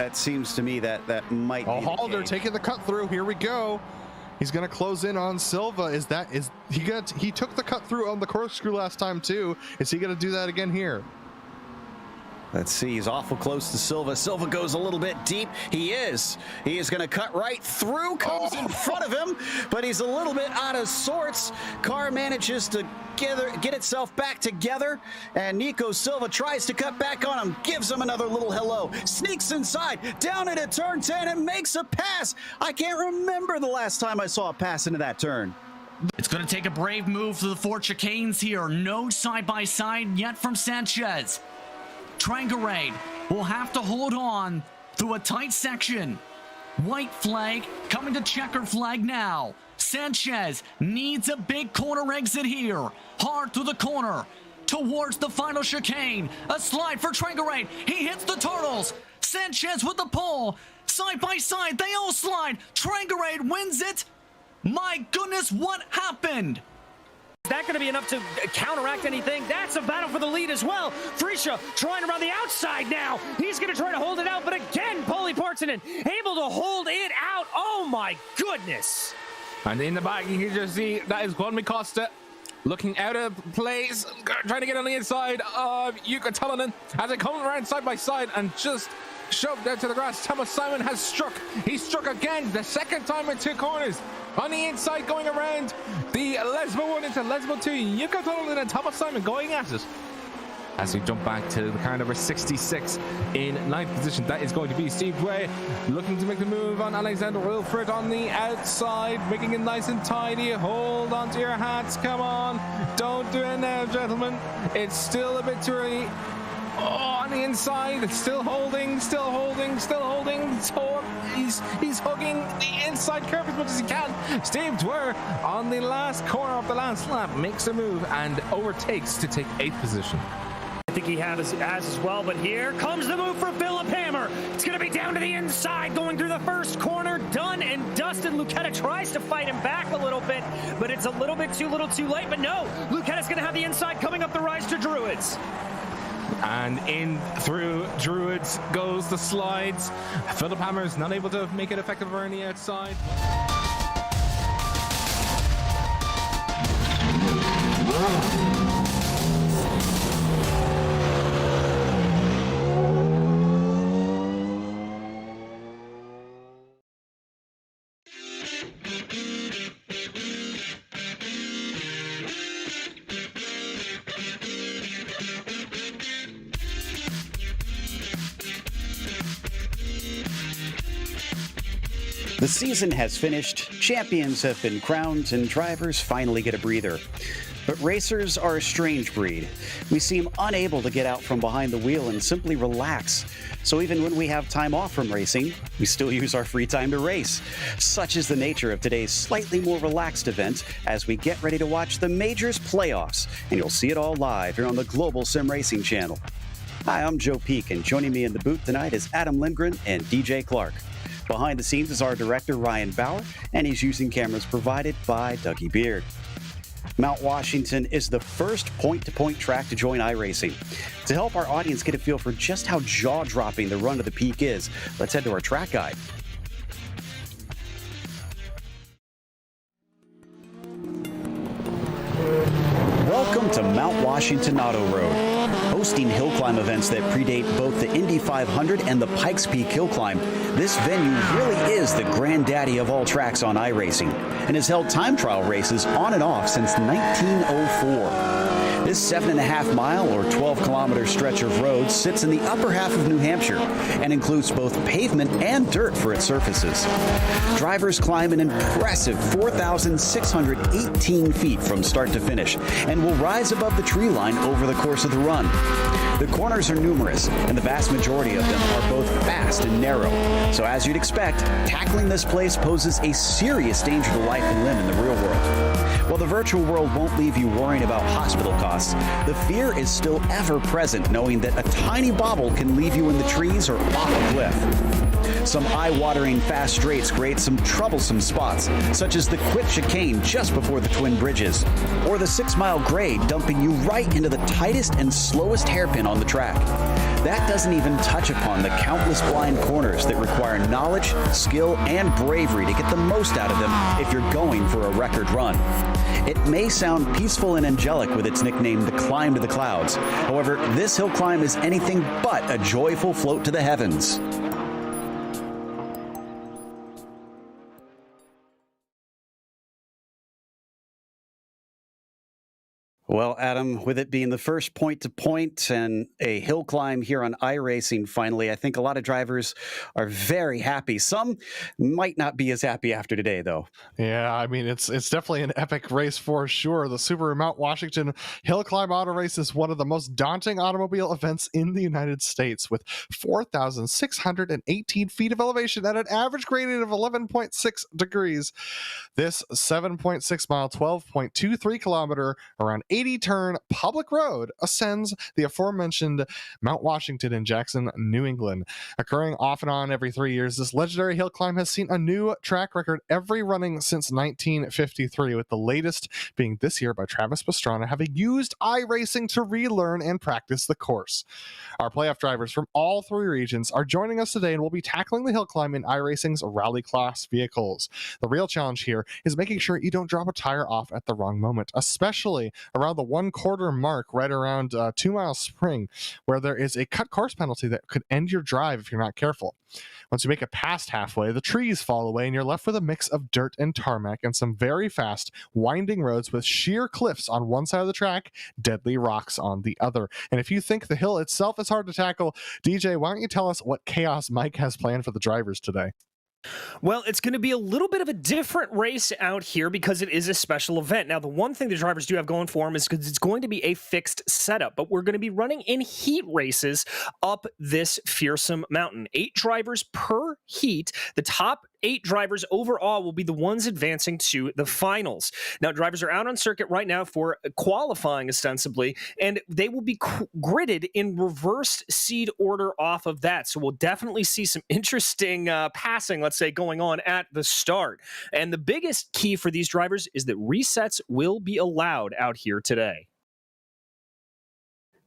That seems to me that might be Halder taking the cut through. Here we go. He's going to close in on Silva. He took the cut through on the corkscrew last time too. Is he going to do that again here? Let's see, he's awful close to Silva. Silva goes a little bit deep. He is going to cut right through, comes in front of him, but he's a little bit out of sorts. Car manages to get itself back together, and Nico Silva tries to cut back on him, gives him another little hello, sneaks inside, down into turn 10, and makes a pass. I can't remember the last time I saw a pass into that turn. It's going to take a brave move to the four chicanes here. No side-by-side yet from Sanchez. Trangarade will have to hold on through a tight section. White flag coming to checkered flag now. Sanchez needs a big corner exit here. Hard through the corner towards the final chicane. A slide for Trangarade. He hits the turtles. Sanchez with the pole. Side by side, they all slide. Trangarade wins it. My goodness, what happened? Is that going to be enough to counteract anything? That's a battle for the lead as well. Frisha trying around the outside now. He's going to try to hold it out, but again, Paulie Partonen able to hold it out. Oh my goodness. And in the back, you can just see that is Juan Costa looking out of place, trying to get on the inside of Jukka Tolonen as it comes around side by side and just shoved out to the grass. Thomas Simon has struck. He struck again, the second time in two corners. On the inside, going around the Lesbo 1 into Lesbo 2. Jukka Tolonen and Thomas Simon going at it. As we jump back to the car number 66 in 9th position, that is going to be Steve Way, looking to make the move on Alexander Wilfred on the outside, making it nice and tidy. Hold on to your hats, come on. Don't do it now, gentlemen. It's still a bit too early. Oh, on the inside, it's still holding. He's hugging the inside curve as much as he can. Steve Dwyer on the last corner of the last lap makes a move and overtakes to take 8th position. I think he has as well, but here comes the move for Philip Hammer. It's going to be down to the inside, going through the first corner, done and dusted. Lucetta tries to fight him back a little bit, but it's a little bit too late. But no, Lucetta's going to have the inside coming up the rise to Druids. And in through Druids goes the slides. Philip Hammer's not able to make it effective around the outside. The season has finished, champions have been crowned, and drivers finally get a breather. But racers are a strange breed. We seem unable to get out from behind the wheel and simply relax. So even when we have time off from racing, we still use our free time to race. Such is the nature of today's slightly more relaxed event as we get ready to watch the Majors playoffs, and you'll see it all live here on the Global SimRacing channel. Hi, I'm Joe Peak, and joining me in the booth tonight is Adam Lindgren and DJ Clark. Behind the scenes is our director, Ryan Bauer, and he's using cameras provided by Dougie Beard. Mount Washington is the first point-to-point track to join iRacing. To help our audience get a feel for just how jaw-dropping the run of the peak is, let's head to our track guide. Welcome to Mount Washington Auto Road. Hosting hill climb events that predate both the Indy 500 and the Pikes Peak Hill Climb, this venue really is the granddaddy of all tracks on iRacing and has held time trial races on and off since 1904. This 7.5 mile or 12-kilometer stretch of road sits in the upper half of New Hampshire and includes both pavement and dirt for its surfaces. Drivers climb an impressive 4,618 feet from start to finish and will rise above the tree line over the course of the run. The corners are numerous, and the vast majority of them are both fast and narrow. So as you'd expect, tackling this place poses a serious danger to life and limb in the real world. While the virtual world won't leave you worrying about hospital costs, the fear is still ever present, knowing that a tiny bobble can leave you in the trees or off a cliff. Some eye-watering fast straights create some troublesome spots, such as the quick chicane just before the Twin Bridges, or the 6-mile grade dumping you right into the tightest and slowest hairpin on the track. that doesn't even touch upon the countless blind corners that require knowledge, skill, and bravery to get the most out of them if you're going for a record run. It may sound peaceful and angelic with its nickname, the Climb to the Clouds. However, this hill climb is anything but a joyful float to the heavens. Well, Adam, with it being the first point-to-point and a hill climb here on iRacing finally, I think a lot of drivers are very happy. Some might not be as happy after today, though. Yeah, I mean, it's definitely an epic race for sure. The Subaru Mount Washington Hill Climb Auto Race is one of the most daunting automobile events in the United States, with 4,618 feet of elevation at an average gradient of 11.6 degrees. This 7.6-mile, 12.23 kilometer, around 80-turn public road ascends the aforementioned Mount Washington in Jackson, New England. Occurring off and on every 3 years, this legendary hill climb has seen a new track record every running since 1953, with the latest being this year by Travis Pastrana, having used iRacing to relearn and practice the course. Our playoff drivers from all three regions are joining us today and will be tackling the hill climb in iRacing's Rallycross vehicles. The real challenge here is making sure you don't drop a tire off at the wrong moment, especially around the 1/4 mark, right around 2 Mile Spring, where there is a cut course penalty that could end your drive if you're not careful. Once you make it past halfway, the trees fall away and you're left with a mix of dirt and tarmac and some very fast, winding roads with sheer cliffs on one side of the track, deadly rocks on the other. And if you think the hill itself is hard to tackle, DJ, why don't you tell us what chaos Mike has planned for the drivers today? Well, it's going to be a little bit of a different race out here because it is a special event. Now, the one thing the drivers do have going for them is because it's going to be a fixed setup, but we're going to be running in heat races up this fearsome mountain. 8 drivers per heat. The top 8 drivers overall will be the ones advancing to the finals. Now, drivers are out on circuit right now for qualifying, ostensibly, and they will be gridded in reversed seed order off of that. So we'll definitely see some interesting passing, let's say, going on at the start. And the biggest key for these drivers is that resets will be allowed out here today.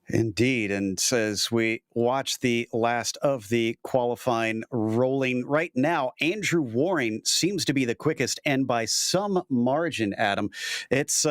Indeed, and as we watch the last of the qualifying rolling right now, Andrew Waring seems to be the quickest, and by some margin, Adam. It's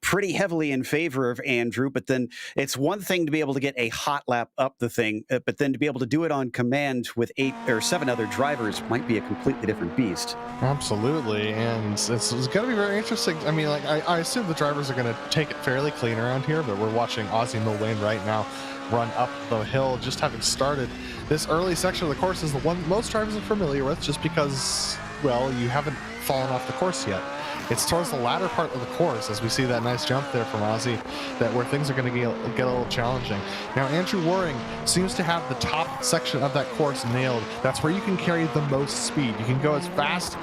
pretty heavily in favor of Andrew, but then it's one thing to be able to get a hot lap up the thing, but then to be able to do it on command with 8 or 7 other drivers might be a completely different beast. Absolutely, and it's going to be very interesting. I mean, like I assume the drivers are going to take it fairly clean around here, but we're watching Ozzie Milwane right now run up the hill, just having started. This early section of the course is the one most drivers are familiar with, just because, well, you haven't fallen off the course yet. It's towards the latter part of the course, as we see that nice jump there from Ozzie, that where things are going to get a little challenging. Now, Andrew Waring seems to have the top section of that course nailed. That's where you can carry the most speed. You can go as fast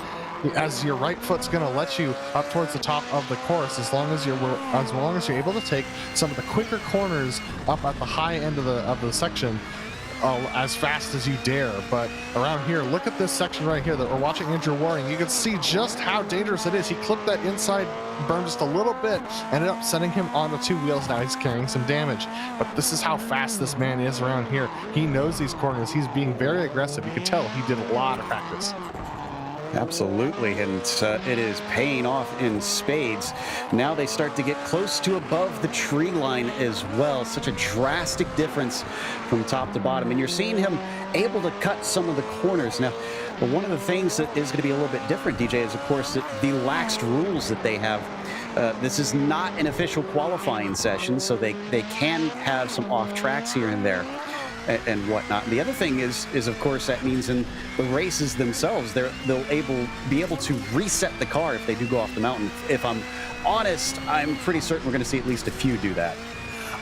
as your right foot's going to let you up towards the top of the course, as long as you're able to take some of the quicker corners up at the high end of the section as fast as you dare. But around here, look at this section right here that we're watching Andrew Waring. You can see just how dangerous it is. He clipped that inside berm just a little bit, ended up sending him onto 2 wheels. Now he's carrying some damage, but this is how fast this man is around here. He knows these corners. He's being very aggressive. You can tell he did a lot of practice. Absolutely, and it is paying off in spades. Now they start to get close to above the tree line as well. Such a drastic difference from top to bottom, and you're seeing him able to cut some of the corners. Now, one of the things that is going to be a little bit different, DJ, is of course the laxed rules that they have. This is not an official qualifying session, so they can have some off tracks here and there and whatnot. And the other thing is of course that means in the races themselves, they'll be able to reset the car if they do go off the mountain. If I'm honest, I'm pretty certain we're going to see at least a few do that.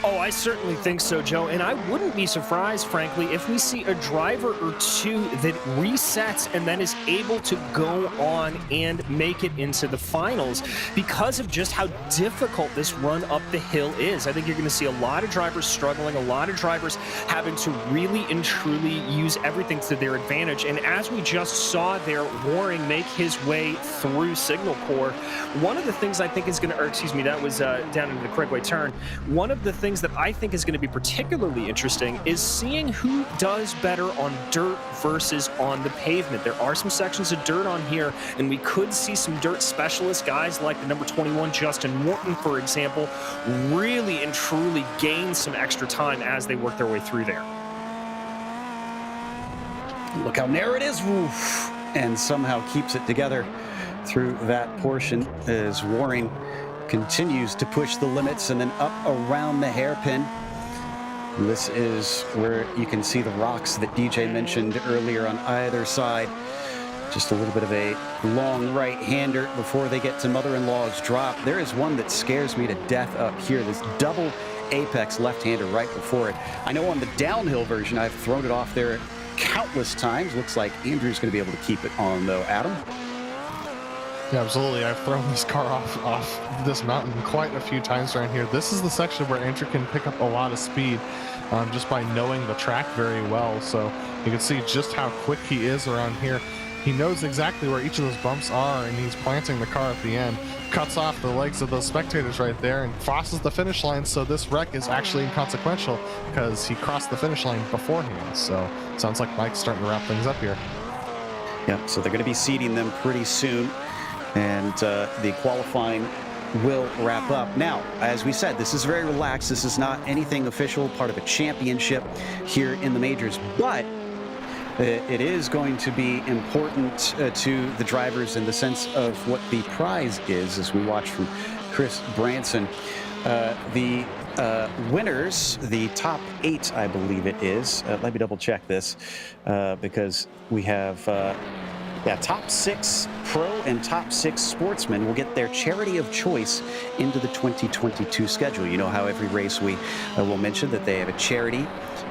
Oh, I certainly think so, Joe. And I wouldn't be surprised, frankly, if we see a driver or two that resets and then is able to go on and make it into the finals because of just how difficult this run up the hill is. I think you're going to see a lot of drivers struggling, a lot of drivers having to really and truly use everything to their advantage. And as we just saw there, Waring make his way through Signal Corps, one of the things I think is going to, that was down into the Craigway turn. One of the things things that I think is going to be particularly interesting is seeing who does better on dirt versus on the pavement. There are some sections of dirt on here, and we could see some dirt specialist guys like the number 21 Justin Morton, for example, really and truly gain some extra time as they work their way through there. Look how narrow it is. Oof. And somehow keeps it together through that portion as Waring continues to push the limits and then up around the hairpin. This is where you can see the rocks that DJ mentioned earlier on either side. Just a little bit of a long right-hander before they get to mother-in-law's drop. There is one that scares me to death up here. This double apex left-hander right before it. I know on the downhill version I've thrown it off there countless times. Looks like Andrew's going to be able to keep it on though. Adam? Yeah, absolutely. I've thrown this car off this mountain quite a few times around here. This is the section where Andrew can pick up a lot of speed just by knowing the track very well. So you can see just how quick he is around here. He knows exactly where each of those bumps are, and he's planting the car at the end, cuts off the legs of those spectators right there, and crosses the finish line. So this wreck is actually inconsequential because he crossed the finish line beforehand. So sounds like Mike's starting to wrap things up here. Yeah, so they're going to be seeding them pretty soon, and the qualifying will wrap up. Now, as we said, this is very relaxed. This is not anything official, part of a championship here in the majors, but it is going to be important to the drivers in the sense of what the prize is, as we watch from Chris Branson. The winners, the top 8, I believe it is. Let me double check this because we have top 6 pro and top 6 sportsmen will get their charity of choice into the 2022 schedule. You know how every race we will mention that they have a charity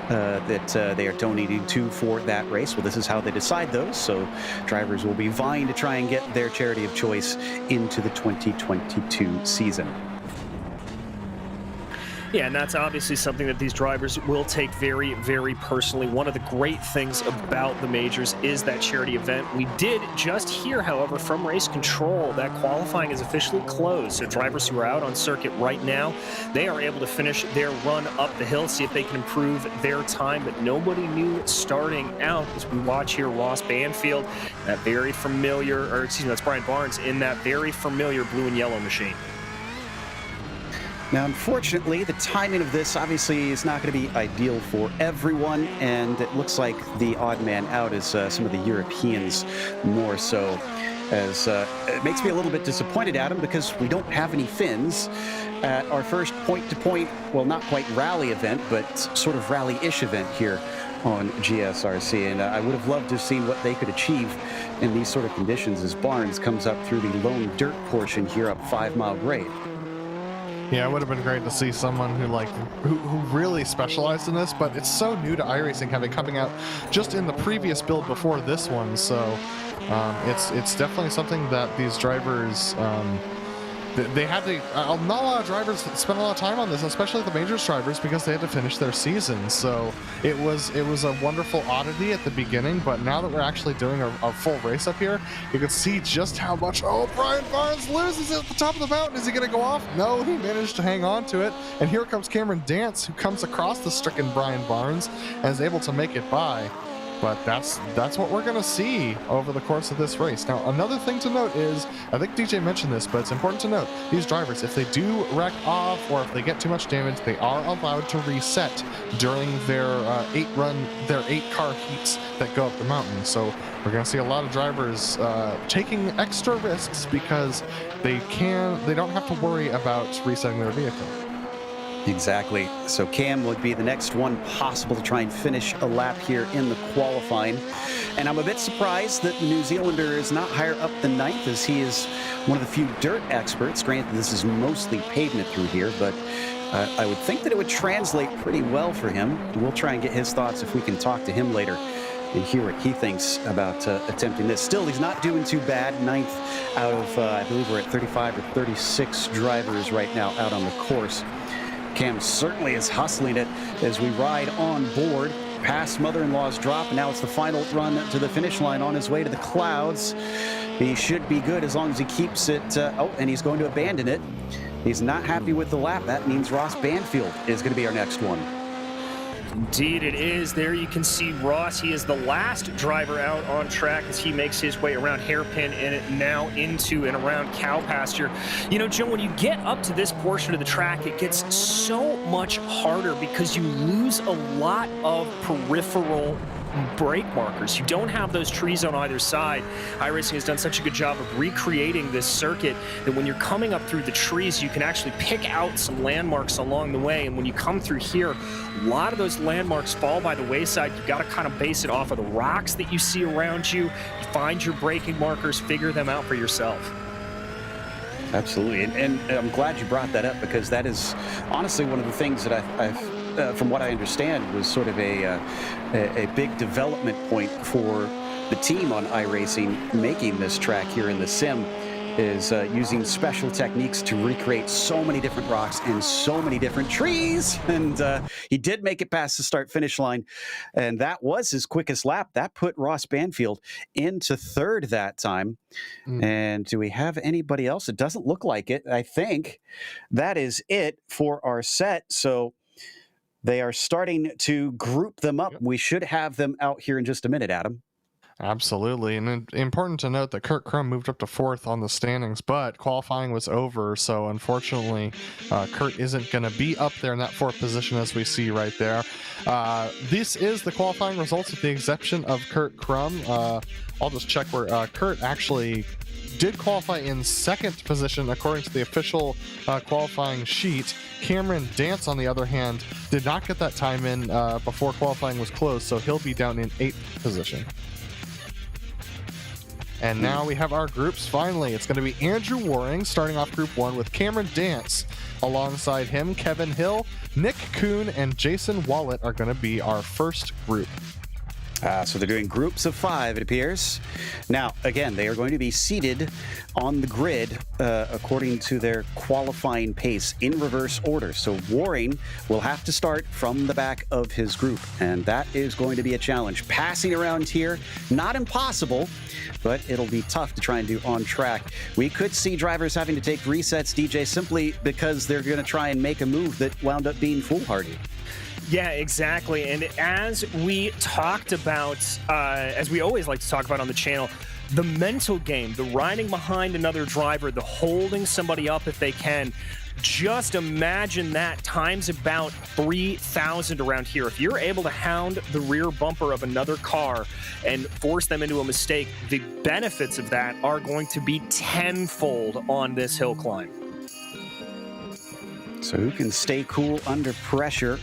that they are donating to for that race. Well, this is how they decide those. So drivers will be vying to try and get their charity of choice into the 2022 season. Yeah, and that's obviously something that these drivers will take very, very personally. One of the great things about the majors is that charity event. We did just hear, however, from Race Control that qualifying is officially closed. So drivers who are out on circuit right now, they are able to finish their run up the hill, see if they can improve their time. But nobody knew starting out, as we watch here, Ross Banfield, that very familiar, or excuse me, that's Brian Barnes in that very familiar blue and yellow machine. Now, unfortunately, the timing of this obviously is not going to be ideal for everyone, and it looks like the odd man out is some of the Europeans more so. As it makes me a little bit disappointed, Adam, because we don't have any Finns at our first point-to-point, well, not quite rally event, but sort of rally-ish event here on GSRC, and I would have loved to see what they could achieve in these sort of conditions as Barnes comes up through the lone dirt portion here up 5 Mile Grade. Yeah, it would have been great to see someone who really specialized in this, but it's so new to iRacing, having coming out just in the previous build before this one. So it's definitely something that these drivers they had to. Not a lot of drivers spent a lot of time on this, especially the majors drivers, because they had to finish their season. So it was a wonderful oddity at the beginning, but now that we're actually doing a full race up here, you can see just how much. Oh, Brian Barnes loses at the top of the mountain. Is he going to go off? No, he managed to hang on to it. And here comes Cameron Dance, who comes across the stricken Brian Barnes and is able to make it by. But that's what we're going to see over the course of this race. Now, another thing to note is, I think DJ mentioned this, but it's important to note, these drivers, if they do wreck off or if they get too much damage, they are allowed to reset during their 8-car heats that go up the mountain. So we're going to see a lot of drivers taking extra risks because they don't have to worry about resetting their vehicle. Exactly. So Cam would be the next one possible to try and finish a lap here in the qualifying. And I'm a bit surprised that the New Zealander is not higher up than 9th, as he is one of the few dirt experts. Granted, this is mostly pavement through here, but I would think that it would translate pretty well for him. We'll try and get his thoughts if we can talk to him later and hear what he thinks about attempting this. Still, he's not doing too bad. 9th out of, I believe we're at 35 or 36 drivers right now out on the course. Cam certainly is hustling it as we ride on board past mother-in-law's drop, and now it's the final run to the finish line on his way to the clouds. He should be good as long as he keeps it. And he's going to abandon it He's not happy with the lap. That means Ross Banfield is going to be our next one. Indeed it is. There you can see Ross. He is the last driver out on track as he makes his way around hairpin and now into and around cow pasture. You know, Joe, when you get up to this portion of the track, it gets so much harder because you lose a lot of peripheral brake markers. You don't have those trees on either side. iRacing has done such a good job of recreating this circuit that when you're coming up through the trees, you can actually pick out some landmarks along the way. And when you come through here, a lot of those landmarks fall by the wayside. You've got to kind of base it off of the rocks that you see around you. You find your braking markers, figure them out for yourself. Absolutely. And I'm glad you brought that up, because that is honestly one of the things that I've from what I understand, was sort of a big development point for the team on iRacing making this track here in the sim, is using special techniques to recreate so many different rocks and so many different trees. And he did make it past the start-finish line, and that was his quickest lap. That put Ross Banfield into third that time. And do we have anybody else? It doesn't look like it. I think that is it for our set. So they are starting to group them up. We should have them out here in just a minute, Adam. Absolutely. And important to note that Kurt Crum moved up to fourth on the standings, but qualifying was over. So unfortunately, Kurt isn't going to be up there in that fourth position as we see right there. This is the qualifying results with the exception of Kurt Crum. I'll just check where Kurt actually did qualify in second position according to the official qualifying sheet. Cameron Dance, on the other hand, did not get that time in before qualifying was closed, so he'll be down in 8th position. And now we have our groups. Finally, it's going to be Andrew Waring starting off Group 1 with Cameron Dance. Alongside him, Kevin Hill, Nick Kuhn, and Jason Wallet are going to be our first group. So they're doing groups of 5, it appears. Now, again, they are going to be seated on the grid according to their qualifying pace in reverse order. So Waring will have to start from the back of his group, and that is going to be a challenge. Passing around here, not impossible, but it'll be tough to try and do on track. We could see drivers having to take resets, DJ, simply because they're going to try and make a move that wound up being foolhardy. Yeah, exactly. And as we talked about, as we always like to talk about on the channel, the mental game, the riding behind another driver, the holding somebody up if they can. Just imagine that times about 3,000 around here. If you're able to hound the rear bumper of another car and force them into a mistake, the benefits of that are going to be tenfold on this hill climb. So who can stay cool under pressure?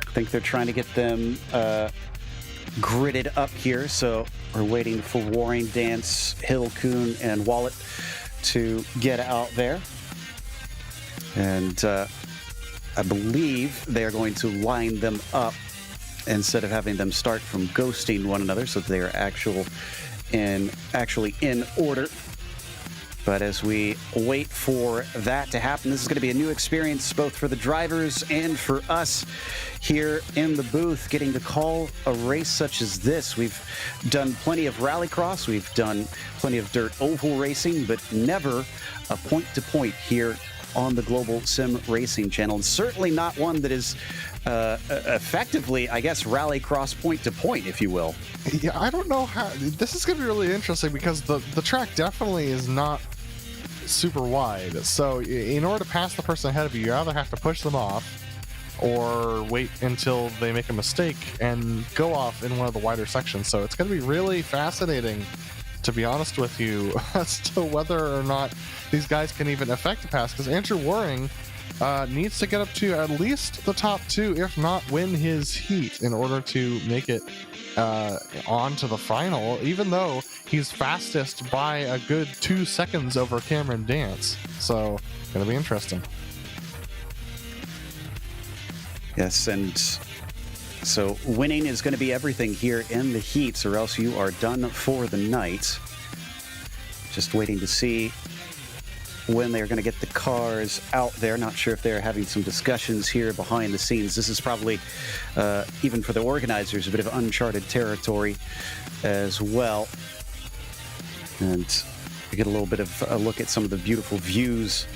I think they're trying to get them gridded up here. So we're waiting for Waring, Dance, Hill, Kuhn, and Wallet to get out there. And I believe they're going to line them up instead of having them start from ghosting one another, so they are actually in order. But as we wait for that to happen, this is going to be a new experience both for the drivers and for us here in the booth, getting to call a race such as this. We've done plenty of rallycross, we've done plenty of dirt oval racing, but never a point-to-point here on the Global Sim Racing channel. And certainly not one that is effectively, I guess, rallycross point-to-point, if you will. Yeah, I don't know how. This is going to be really interesting because the track definitely is not super wide. So in order to pass the person ahead of you, you either have to push them off or wait until they make a mistake and go off in one of the wider sections. So it's going to be really fascinating, to be honest with you, as to whether or not these guys can even effect a pass, because Andrew Waring needs to get up to at least the top 2, if not win his heat, in order to make it on to the final, even though he's fastest by a good 2 seconds over Cameron Dance. So gonna be interesting. Yes, and so winning is going to be everything here in the heats, or else you are done for the night. Just waiting to see when they're going to get the cars out there. Not sure if they're having some discussions here behind the scenes. This is probably, even for the organizers, a bit of uncharted territory as well. And we get a little bit of a look at some of the beautiful views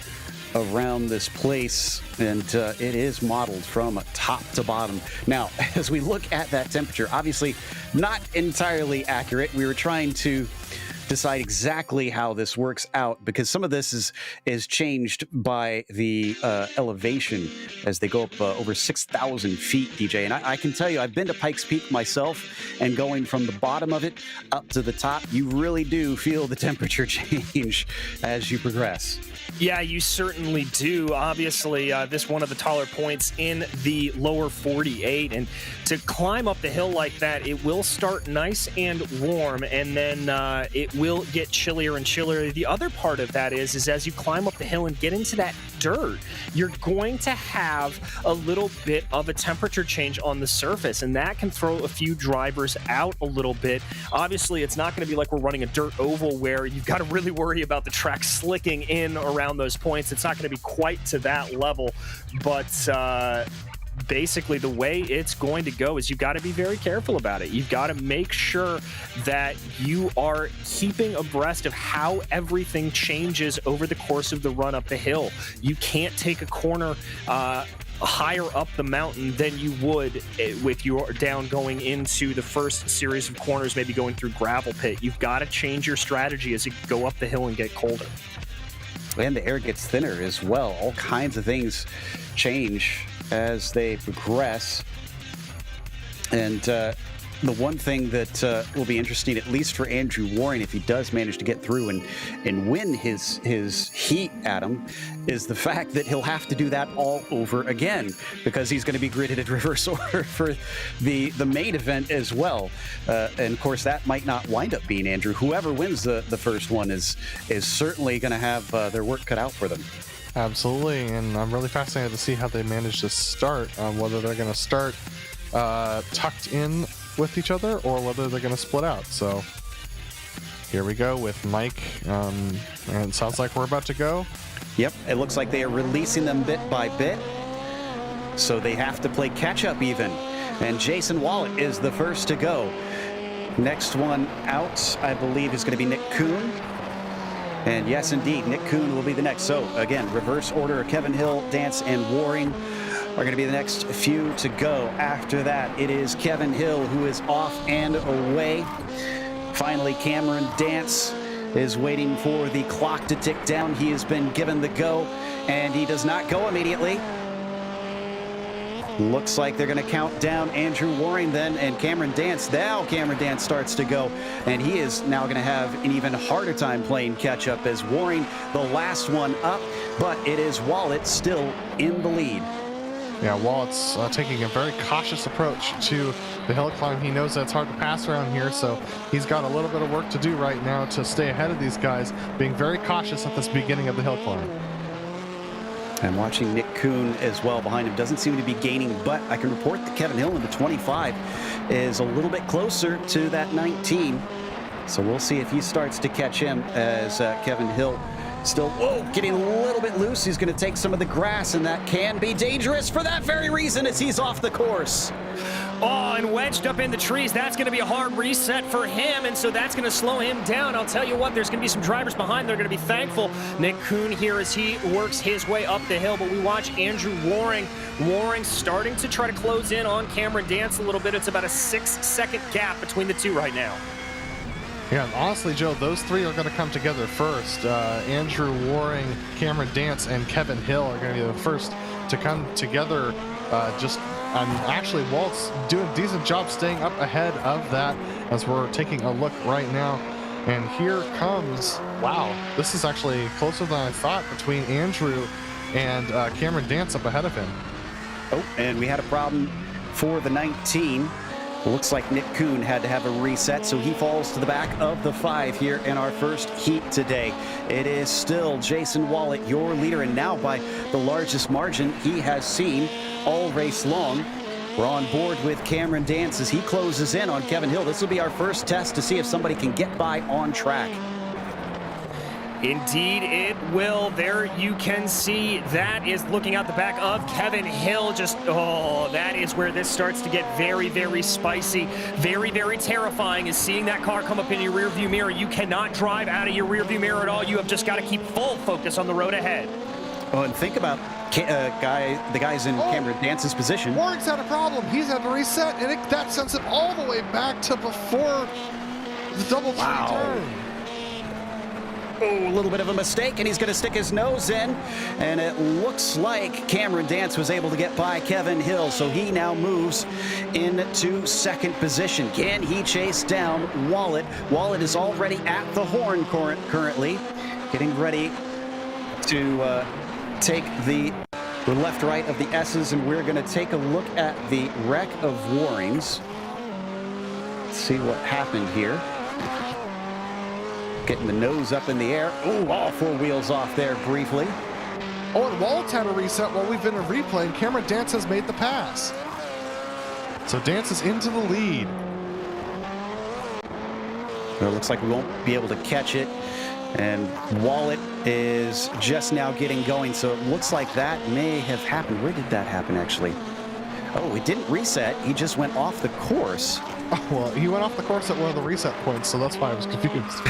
around this place, and it is modeled from top to bottom. Now, as we look at that temperature, obviously not entirely accurate. We were trying to decide exactly how this works out, because some of this is changed by the elevation as they go up over 6,000 feet, DJ. And I can tell you, I've been to Pikes Peak myself, and going from the bottom of it up to the top, you really do feel the temperature change as you progress. Yeah, you certainly do. Obviously, this one of the taller points in the lower 48, and to climb up the hill like that, it will start nice and warm, and then it will get chillier and chillier. The other part of that is as you climb up the hill and get into that dirt, you're going to have a little bit of a temperature change on the surface, and that can throw a few drivers out a little bit. Obviously, it's not going to be like we're running a dirt oval where you've got to really worry about the track slicking in around those points. It's not going to be quite to that level, but basically the way it's going to go is you've got to be very careful about it. You've got to make sure that you are keeping abreast of how everything changes over the course of the run up the hill. You can't take a corner higher up the mountain than you would if you're down going into the first series of corners, maybe going through gravel pit. You've got to change your strategy as you go up the hill and get colder. And the air gets thinner as well. All kinds of things change as they progress. And the one thing that will be interesting, at least for Andrew Warren, if he does manage to get through and win his heat, Adam, is the fact that he'll have to do that all over again, because he's going to be gridded at reverse order for the main event as well. And of course, that might not wind up being Andrew. Whoever wins the first one is certainly going to have their work cut out for them. Absolutely, and I'm really fascinated to see how they manage to start, whether they're going to start tucked in with each other or whether they're going to split out. So here we go with Mike, and it sounds like we're about to go. Yep, it looks like they are releasing them bit by bit, so they have to play catch up even. And Jason Wallet is the first to go. Next one out, I believe, is going to be Nick Kuhn. And yes, indeed, Nick Kuhn will be the next. So again, reverse order, Kevin Hill, Dance, and Waring are going to be the next few to go. After that, it is Kevin Hill, who is off and away. Finally, Cameron Dance is waiting for the clock to tick down. He has been given the go, and he does not go immediately. Looks like they're going to count down Andrew Waring then, and Cameron Dance. Now Cameron Dance starts to go, and he is now going to have an even harder time playing catch up as Waring, the last one up, but it is Wallet still in the lead. Yeah, Wallet's taking a very cautious approach to the hill climb. He knows that it's hard to pass around here, so he's got a little bit of work to do right now to stay ahead of these guys, being very cautious at this beginning of the hill climb. I'm watching Nick Kuhn as well behind him. Doesn't seem to be gaining, but I can report that Kevin Hill in the 25 is a little bit closer to that 19. So we'll see if he starts to catch him as Kevin Hill still getting a little bit loose. He's going to take some of the grass, and that can be dangerous for that very reason as he's off the course. Oh, and wedged up in the trees. That's going to be a hard reset for him, and so that's going to slow him down. I'll tell you what, there's going to be some drivers behind. They're going to be thankful. Nick Kuhn here as he works his way up the hill, but we watch Andrew Waring. Waring starting to try to close in on Cameron Dance a little bit. It's about a 6-second gap between the two right now. Yeah, honestly, Joe, those three are going to come together first. Andrew Waring, Cameron Dance, and Kevin Hill are going to be the first to come together. Actually, Walt's doing a decent job staying up ahead of that as we're taking a look right now. And here comes, wow, this is actually closer than I thought between Andrew and Cameron Dance up ahead of him. Oh, and we had a problem for the 19. Looks like Nick Kuhn had to have a reset, so he falls to the back of the 5 here in our first heat today. It is still Jason Wallet, your leader, and now by the largest margin he has seen all race long. We're on board with Cameron Dance as he closes in on Kevin Hill. This will be our first test to see if somebody can get by on track. Indeed, it will. There you can see that is looking out the back of Kevin Hill. That is where this starts to get very, very spicy. Very, very terrifying is seeing that car come up in your rearview mirror. You cannot drive out of your rearview mirror at all. You have just got to keep full focus on the road ahead. Oh, and think about the guys in Cameron Dance's position. Warwick's had a problem. He's had to reset, and that sends him all the way back to before the double tree turn. Oh, a little bit of a mistake, and he's going to stick his nose in. And it looks like Cameron Dance was able to get by Kevin Hill, so he now moves into second position. Can he chase down Wallet? Wallet is already at the horn currently, getting ready to take the left-right of the S's, and we're going to take a look at the wreck of Warings. Let's see what happened here. Getting the nose up in the air. Ooh, all four wheels off there briefly. Oh, and Walt's had a reset while we've been in replay, and Cameron Dance has made the pass. So Dance is into the lead. It looks like we won't be able to catch it. And Wallet is just now getting going, so it looks like that may have happened. Where did that happen, actually? Oh, it didn't reset. He just went off the course. Oh, well, he went off the course at one of the reset points, so that's why I was confused.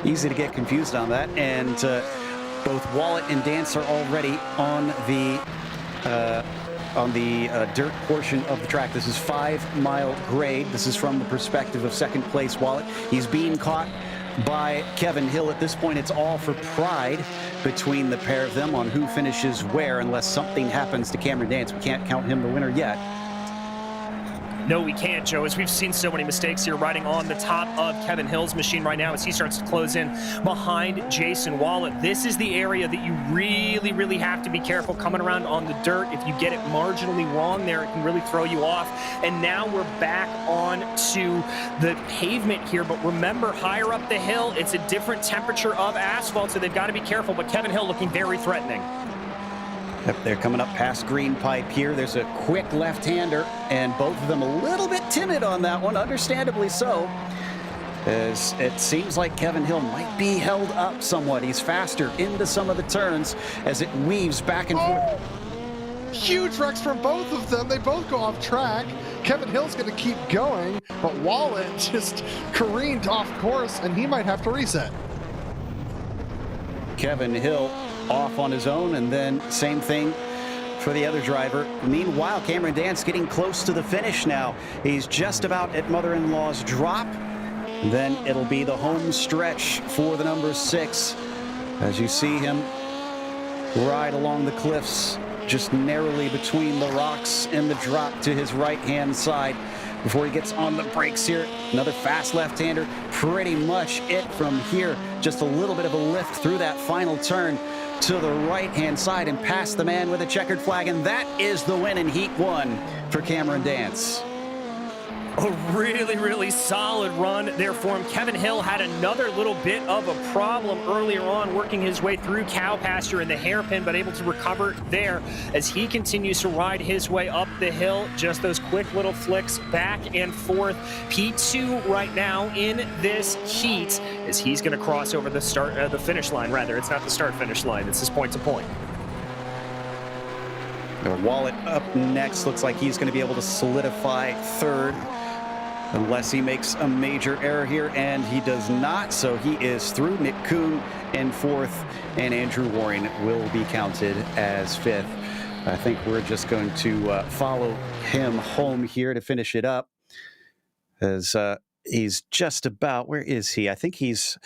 Easy to get confused on that. And both Wallet and Dance are already on the dirt portion of the track. This is 5-mile grade. This is from the perspective of second place Wallet. He's being caught by Kevin Hill. At this point, it's all for pride between the pair of them on who finishes where. Unless something happens to Cameron Dance, we can't count him the winner yet. No, we can't, Joe, as we've seen so many mistakes here riding on the top of Kevin Hill's machine right now as he starts to close in behind Jason Wallet. This is the area that you really, really have to be careful coming around on the dirt. If you get it marginally wrong there, it can really throw you off. And now we're back on to the pavement here. But remember, higher up the hill, it's a different temperature of asphalt, so they've got to be careful. But Kevin Hill looking very threatening. Yep, they're coming up past Green Pipe here. There's a quick left-hander, and both of them a little bit timid on that one, understandably so, as it seems like Kevin Hill might be held up somewhat. He's faster into some of the turns as it weaves back and forth. Huge wrecks from both of them. They both go off track. Kevin Hill's going to keep going, but Wallet just careened off course, and he might have to reset. Kevin Hill off on his own, and then same thing for the other driver. Meanwhile, Cameron Dance getting close to the finish now. He's just about at mother-in-law's drop. Then it'll be the home stretch for the number 6 as you see him ride along the cliffs, just narrowly between the rocks and the drop to his right-hand side before he gets on the brakes here. Another fast left-hander. Pretty much it from here. Just a little bit of a lift through that final turn to the right-hand side and past the man with a checkered flag, and that is the win in Heat 1 for Cameron Dance. A really, really solid run there for him. Kevin Hill had another little bit of a problem earlier on, working his way through cow pasture in the hairpin, but able to recover there as he continues to ride his way up the hill. Just those quick little flicks back and forth. P2 right now in this heat as he's going to cross over the finish line, rather. It's not the start-finish line. It's his point-to-point. Wallet up next. Looks like he's going to be able to solidify third unless he makes a major error here, and he does not, so he is through. Nick Kuhn in fourth, and Andrew Warren will be counted as fifth. I think we're just going to follow him home here to finish it up, as he's just about, where is he? I think he's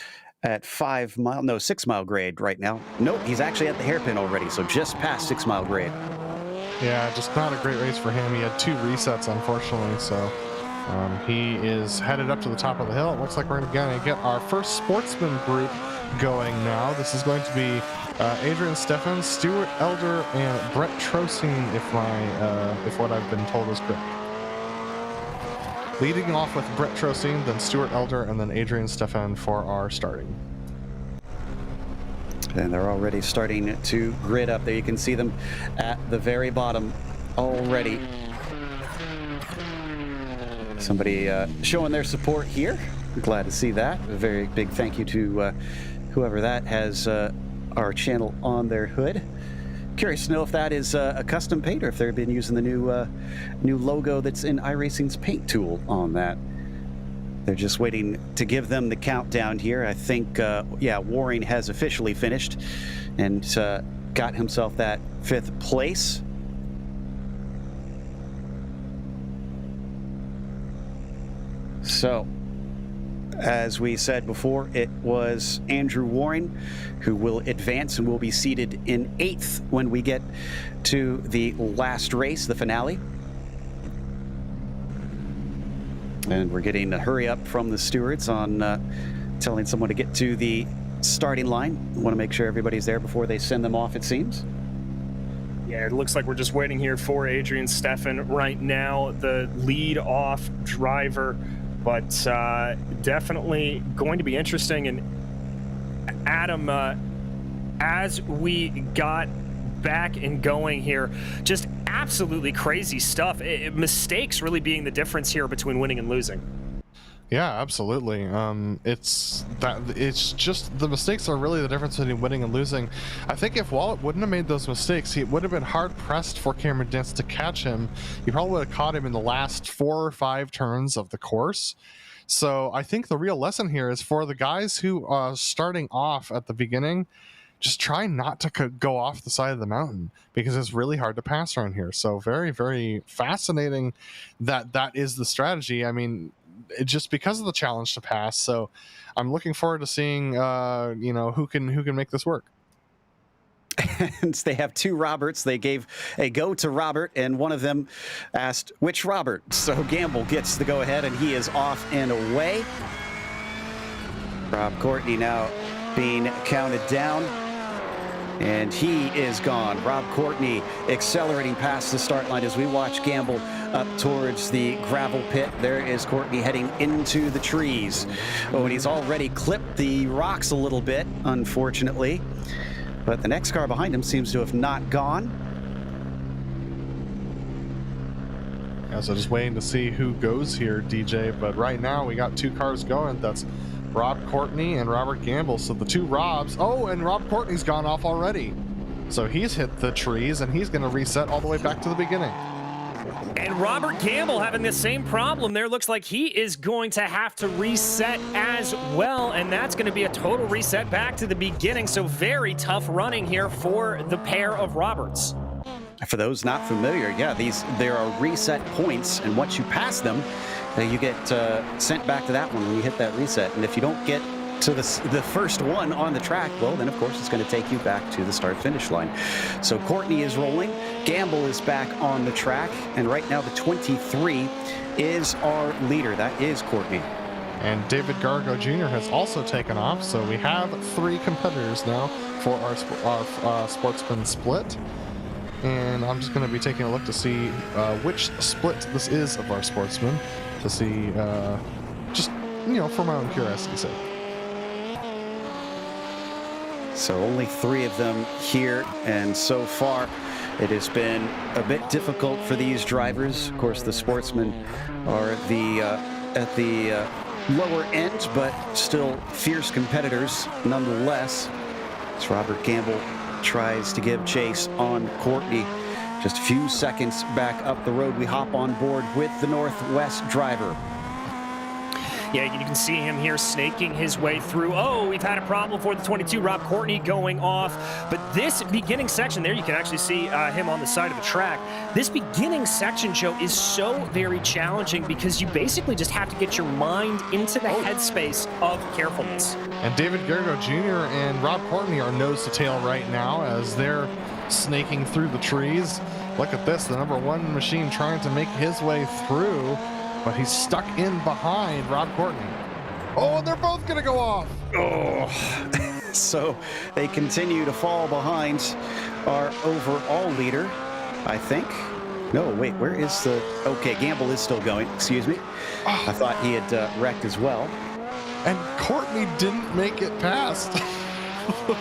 at 6 mile grade right now. Nope, he's actually at the hairpin already, so just past 6 mile grade. Yeah, just not a great race for him. He had 2 resets, unfortunately, so he is headed up to the top of the hill. It looks like we're going to get our first sportsman group going now. This is going to be Adrian Stefan, Stuart Elder, and Brett Trosine, if what I've been told is correct. Leading off with Brett Trosine, then Stuart Elder, and then Adrian Stefan for our starting. And they're already starting to grid up there. You can see them at the very bottom already. Somebody showing their support here. Glad to see that. A very big thank you to whoever that has our channel on their hood. Curious to know if that is a custom paint or if they've been using the new logo that's in iRacing's paint tool on that. They're just waiting to give them the countdown here. I think, yeah, Waring has officially finished and got himself that 5th place. So, as we said before, it was Andrew Waring who will advance and will be seated in 8th when we get to the last race, the finale. And we're getting a hurry up from the stewards on telling someone to get to the starting line. Want to make sure everybody's there before they send them off, it seems. Yeah, it looks like we're just waiting here for Adrian Steffen right now, the lead-off driver. But definitely going to be interesting. And Adam, as we got back and going here, just absolutely crazy stuff. Mistakes really being the difference here between winning and losing. Yeah, absolutely. It's just the mistakes are really the difference between winning and losing. I think if Wallet wouldn't have made those mistakes, he would have been hard pressed for Cameron Dance to catch him. He probably would have caught him in the last 4 or 5 turns of the course. So I think the real lesson here is for the guys who are starting off at the beginning, just try not to go off the side of the mountain because it's really hard to pass around here. So very, very fascinating that is the strategy. I mean, just because of the challenge to pass. So I'm looking forward to seeing, who can make this work. And they have 2 Roberts. They gave a go to Robert, and one of them asked, which Robert? So Gamble gets the go-ahead, and he is off and away. Rob Courtney now being counted down, and he is gone. Rob Courtney accelerating past the start line as we watch Gamble up towards the gravel pit. There is Courtney heading into the trees. Oh, and he's already clipped the rocks a little bit, unfortunately. But the next car behind him seems to have not gone. Yeah, so just waiting to see who goes here, DJ. But right now we got 2 cars going. That's Rob Courtney and Robert Gamble. So the 2 Robs. Oh, and Rob Courtney's gone off already. So he's hit the trees and he's going to reset all the way back to the beginning. And Robert Gamble having the same problem there. Looks like he is going to have to reset as well, and that's going to be a total reset back to the beginning. So very tough running here for the pair of Roberts. For those not familiar, yeah, there are reset points, and once you pass them, you get sent back to that one when you hit that reset. And if you don't get to the first one on the track, well, then of course it's going to take you back to the start-finish line. So Courtney is rolling, Gamble is back on the track, and right now the 23 is our leader. That is Courtney. And David Gargo Jr. has also taken off, so we have 3 competitors now for our sportsman split. And I'm just going to be taking a look to see which split this is of our sportsmen, to see, just, for my own curiosity's sake. So only 3 of them here, and so far it has been a bit difficult for these drivers. Of course, the sportsmen are at the lower end, but still fierce competitors nonetheless. As Robert Gamble tries to give chase on Courtney. Just a few seconds back up the road, we hop on board with the Northwest driver. Yeah, you can see him here snaking his way through. Oh, we've had a problem for the 22, Rob Courtney going off. But this beginning section there, you can actually see him on the side of the track. This beginning section, Joe, is so very challenging because you basically just have to get your mind into the headspace of carefulness. And David Gargo Jr. and Rob Courtney are nose to tail right now as they're snaking through the trees. Look at this, the number 1 machine trying to make his way through, but he's stuck in behind Rob Courtney. Oh, they're both going to go off. Oh, so they continue to fall behind our overall leader, I think. No, wait, where is the... Okay, Gamble is still going, excuse me. I thought he had wrecked as well. And Courtney didn't make it past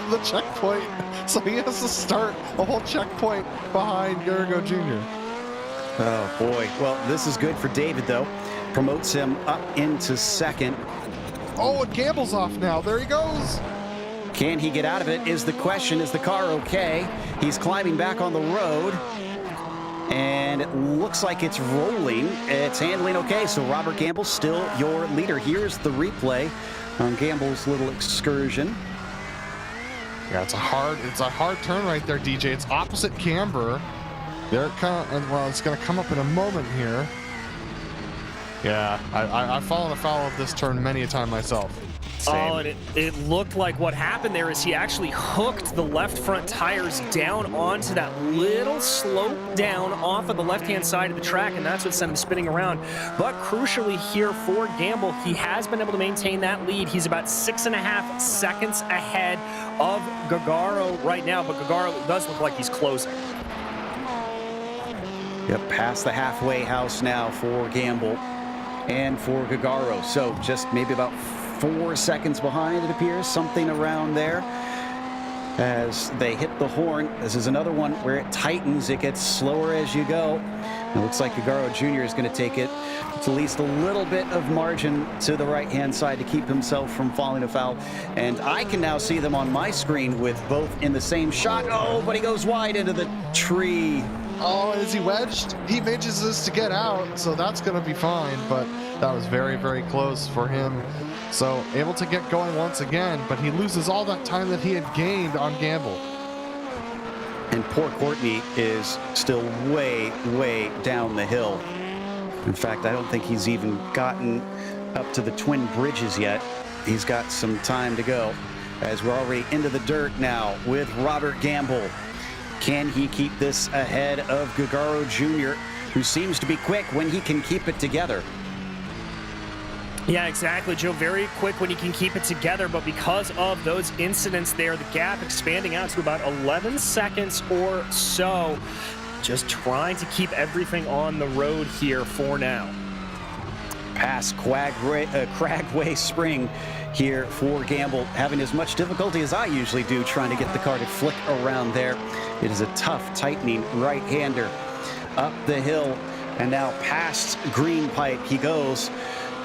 the checkpoint, so he has to start a whole checkpoint behind Gargo Jr. Oh, boy. Well, this is good for David, though. Promotes him up into 2nd. Oh, and Gamble's off now. There he goes. Can he get out of it is the question. Is the car okay? He's climbing back on the road. And it looks like it's rolling. It's handling okay. So Robert Gamble still your leader. Here's the replay on Gamble's little excursion. Yeah, it's a hard turn right there, DJ. It's opposite camber. There it comes. Well, it's going to come up in a moment here. Yeah, I've fallen afoul of this turn many a time myself. Same. Oh, and it looked like what happened there is he actually hooked the left front tires down onto that little slope down off of the left-hand side of the track, and that's what sent him spinning around. But crucially here for Gamble, he has been able to maintain that lead. He's about 6.5 seconds ahead of Gagaro right now, but Gagaro does look like he's closing. Yep, past the halfway house now for Gamble and for Gagaro. So just maybe about 4 seconds behind, it appears, something around there. As they hit the horn, this is another one where it tightens, it gets slower as you go. It looks like Gagaro Jr. is going to take it to at least a little bit of margin to the right-hand side to keep himself from falling afoul. And I can now see them on my screen with both in the same shot. Oh, but he goes wide into the tree. Oh, is he wedged? He manages to get out, so that's going to be fine, but that was very, very close for him. So able to get going once again, but he loses all that time that he had gained on Gamble. And poor Courtney is still way, way down the hill. In fact, I don't think he's even gotten up to the Twin Bridges yet. He's got some time to go, as we're already into the dirt now with Robert Gamble. Can he keep this ahead of Gagaro Jr., who seems to be quick when he can keep it together? Yeah, exactly, Joe. Very quick when he can keep it together, but because of those incidents there, the gap expanding out to about 11 seconds or so. Just trying to keep everything on the road here for now. Past Cragway Spring here for Gamble, having as much difficulty as I usually do trying to get the car to flick around there. It is a tough, tightening right-hander up the hill, and now past Green Pipe he goes.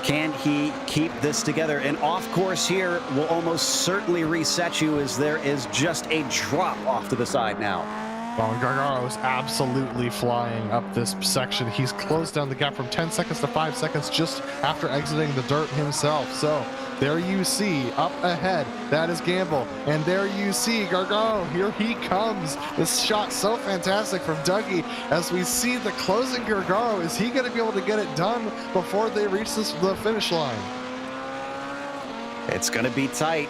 Can he keep this together? And off course here will almost certainly reset you, as there is just a drop off to the side now. Well, Gagaro is absolutely flying up this section. He's closed down the gap from 10 seconds to 5 seconds just after exiting the dirt himself. So there you see up ahead, that is Gamble. And there you see Gagaro, here he comes. This shot so fantastic from Dougie as we see the closing Gagaro. Is he going to be able to get it done before they reach the finish line? It's going to be tight.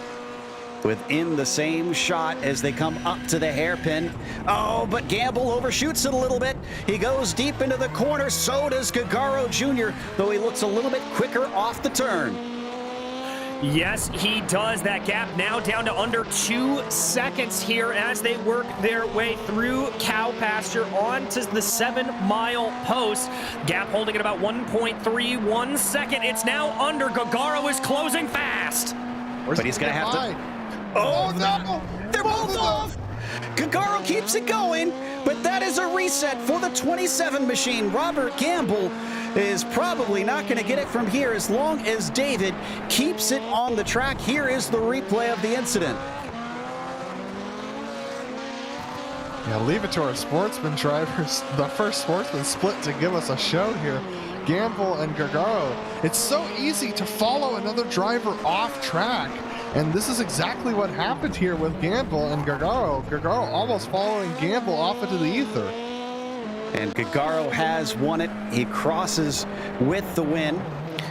Within the same shot as they come up to the hairpin. Oh, but Gamble overshoots it a little bit. He goes deep into the corner. So does Gagaro Jr., though he looks a little bit quicker off the turn. Yes, he does. That gap now down to under 2 seconds here as they work their way through cow pasture onto the 7-mile post. Gap holding at about 1.31 second. It's now under. Gagaro is closing fast. But he's going to have to... Oh, no! They're both off! Gagaro keeps it going, but that is a reset for the 27 machine. Robert Gamble is probably not going to get it from here as long as David keeps it on the track. Here is the replay of the incident. Yeah, leave it to our sportsman drivers, the first sportsman split, to give us a show here. Gamble and Gagaro. It's so easy to follow another driver off track. And this is exactly what happened here with Gamble and Gagaro. Gagaro almost following Gamble off into the ether. And Gagaro has won it. He crosses with the win.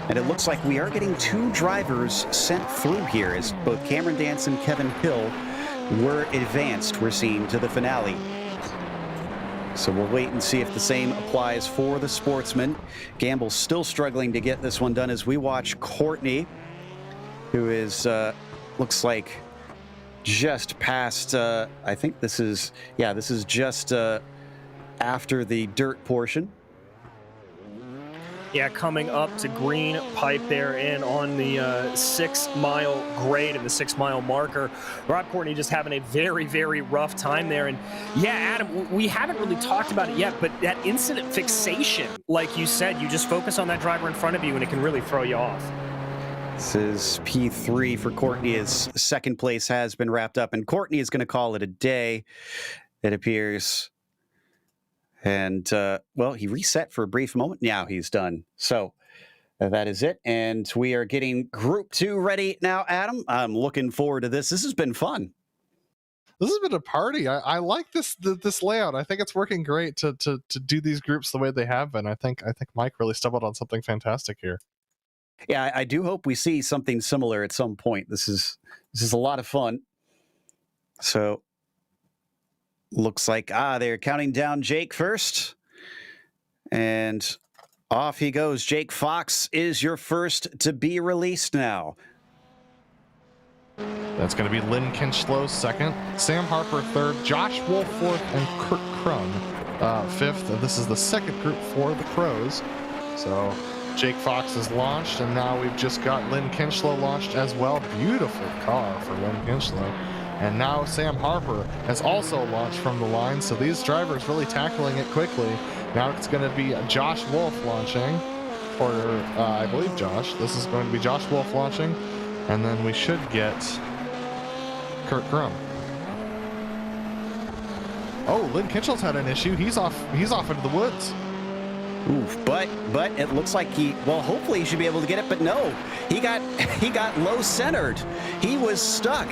And it looks like we are getting 2 drivers sent through here, as both Cameron Dance and Kevin Hill were advanced, we're seeing, to the finale. So we'll wait and see if the same applies for the sportsman. Gamble's still struggling to get this one done as we watch Courtney, who is... looks like just past, I think this is just after the dirt portion. Yeah, coming up to Green Pipe there and on the 6-mile grade and the 6-mile marker. Rob Courtney just having a very, very rough time there. And yeah, Adam, we haven't really talked about it yet, but that incident fixation, like you said, you just focus on that driver in front of you and it can really throw you off. This is P3 for Courtney, as second place has been wrapped up, and Courtney is going to call it a day, it appears, And, well, he reset for a brief moment. Now he's done. So that is it. And we are getting Group 2 ready now, Adam. I'm looking forward to this. This has been fun. This has been a party. I like this layout. I think it's working great to do these groups the way they have been. I think Mike really stumbled on something fantastic here. Yeah, I do hope we see something similar at some point. This is a lot of fun. So looks like, they're counting down Jake first. And off he goes. Jake Fox is your first to be released now. That's going to be Lynn Kinchlow second, Sam Harper third, Josh Wolf fourth, and Kurt Crum fifth. This is the second group for the Pros. So Jake Fox is launched, and now we've just got Lynn Kinchlow launched as well. Beautiful car for Lynn Kinchlow. And now Sam Harper has also launched from the line, so these drivers really tackling it quickly. Now it's going to be Josh Wolf launching, or I believe Josh. This is going to be Josh Wolf launching, and then we should get Kurt Crum. Oh, Lynn Kinchel's had an issue. He's off into the woods. Oof, but it looks like hopefully he should be able to get it, but no. He got low centered. He was stuck.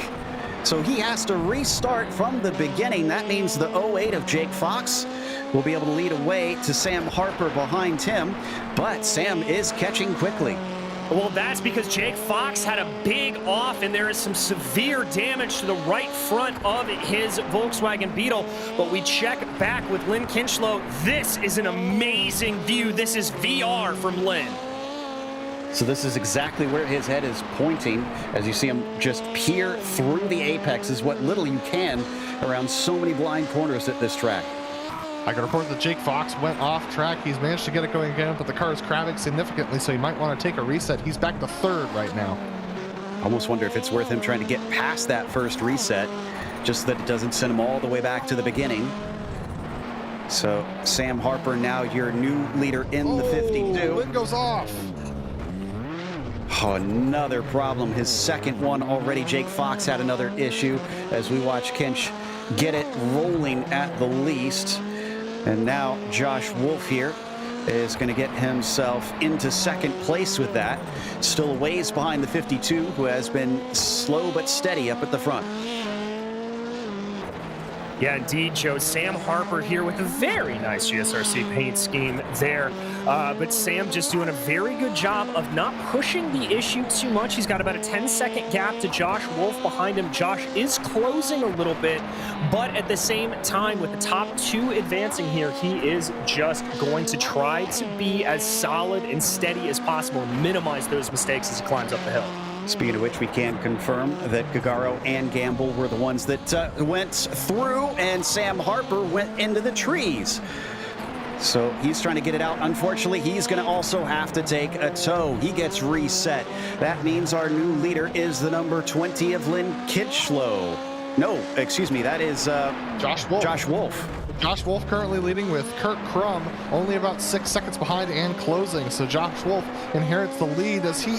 So he has to restart from the beginning. That means the 08 of Jake Fox will be able to lead away to Sam Harper behind him, but Sam is catching quickly. Well, that's because Jake Fox had a big off, and there is some severe damage to the right front of his Volkswagen Beetle. But we check back with Lynn Kinchlow. This is an amazing view. This is VR from Lynn. So this is exactly where his head is pointing as you see him just peer through the apexes, what little you can around so many blind corners at this track. I can report that Jake Fox went off track. He's managed to get it going again, but the car is crabbing significantly, so he might want to take a reset. He's back to third right now. I almost wonder if it's worth him trying to get past that first reset, just so that it doesn't send him all the way back to the beginning. So Sam Harper now your new leader in the 52. Lynn goes off. Oh, another problem. His second one already. Jake Fox had another issue as we watch Kinch get it rolling at the least. And now Josh Wolf here is going to get himself into second place with that. Still a ways behind the 52, who has been slow but steady up at the front. Yeah, indeed, Joe. Sam Harper here with a very nice GSRC paint scheme there. But Sam just doing a very good job of not pushing the issue too much. He's got about a 10-second gap to Josh Wolf behind him. Josh is closing a little bit, but at the same time, with the top two advancing here, he is just going to try to be as solid and steady as possible and minimize those mistakes as he climbs up the hill. Speaking of which, we can confirm that Gagaro and Gamble were the ones that went through, and Sam Harper went into the trees. So he's trying to get it out. Unfortunately, he's going to also have to take a tow. He gets reset. That means our new leader is the number 20 of Lynn Kinchlow. No, excuse me, that is Josh Wolf. Josh Wolf currently leading with Kurt Crum, only about 6 seconds behind and closing. So Josh Wolf inherits the lead as he,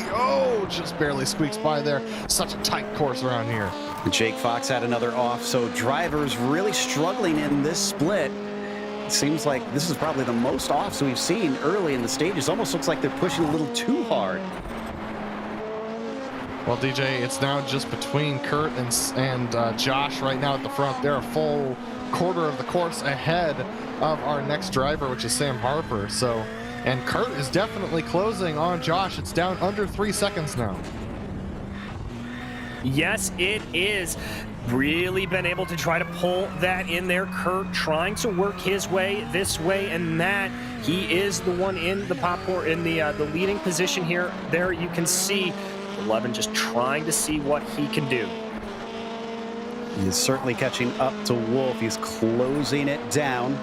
just barely squeaks by there. Such a tight course around here. Jake Fox had another off, so drivers really struggling in this split. It seems like this is probably the most offs we've seen early in the stages. Almost looks like they're pushing a little too hard. Well, DJ, it's now just between Kurt and Josh right now at the front. They're a full quarter of the course ahead of our next driver, which is Sam Harper. And Kurt is definitely closing on Josh. It's down under 3 seconds now. Yes, it is. Really been able to try to pull that in there. Kurt trying to work his way this way and that. He is the one in the popcorn in the leading position here. There you can see 11 just trying to see what he can do. He's certainly catching up to Wolf. He's closing it down.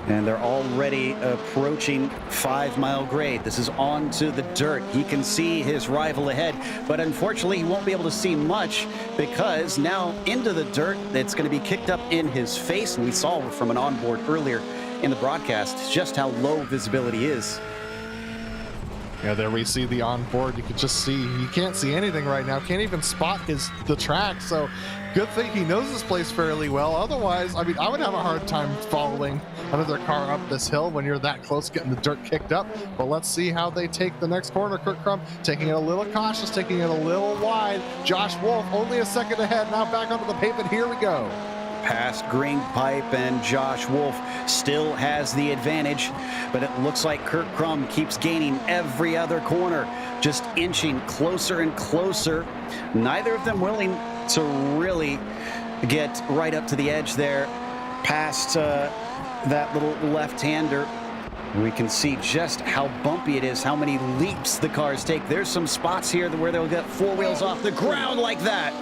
And they're already approaching 5 Mile grade. This is onto the dirt. He can see his rival ahead, but unfortunately he won't be able to see much because now into the dirt, it's going to be kicked up in his face. And we saw from an onboard earlier in the broadcast just how low visibility is. Yeah, there we see the onboard. You can just see, you can't see anything right now. Can't even spot the track. So good thing he knows this place fairly well. Otherwise, I mean, I would have a hard time following another car up this hill when you're that close getting the dirt kicked up. But let's see how they take the next corner. Kurt Crumb taking it a little cautious, taking it a little wide. Josh Wolf only a second ahead. Now back onto the pavement. Here we go. Past Green Pipe, and Josh Wolf still has the advantage, but it looks like Kurt Crumb keeps gaining every other corner, just inching closer and closer. Neither of them willing to really get right up to the edge there past that little left-hander. We can see just how bumpy it is, how many leaps the cars take. There's some spots here where they'll get four wheels off the ground like that.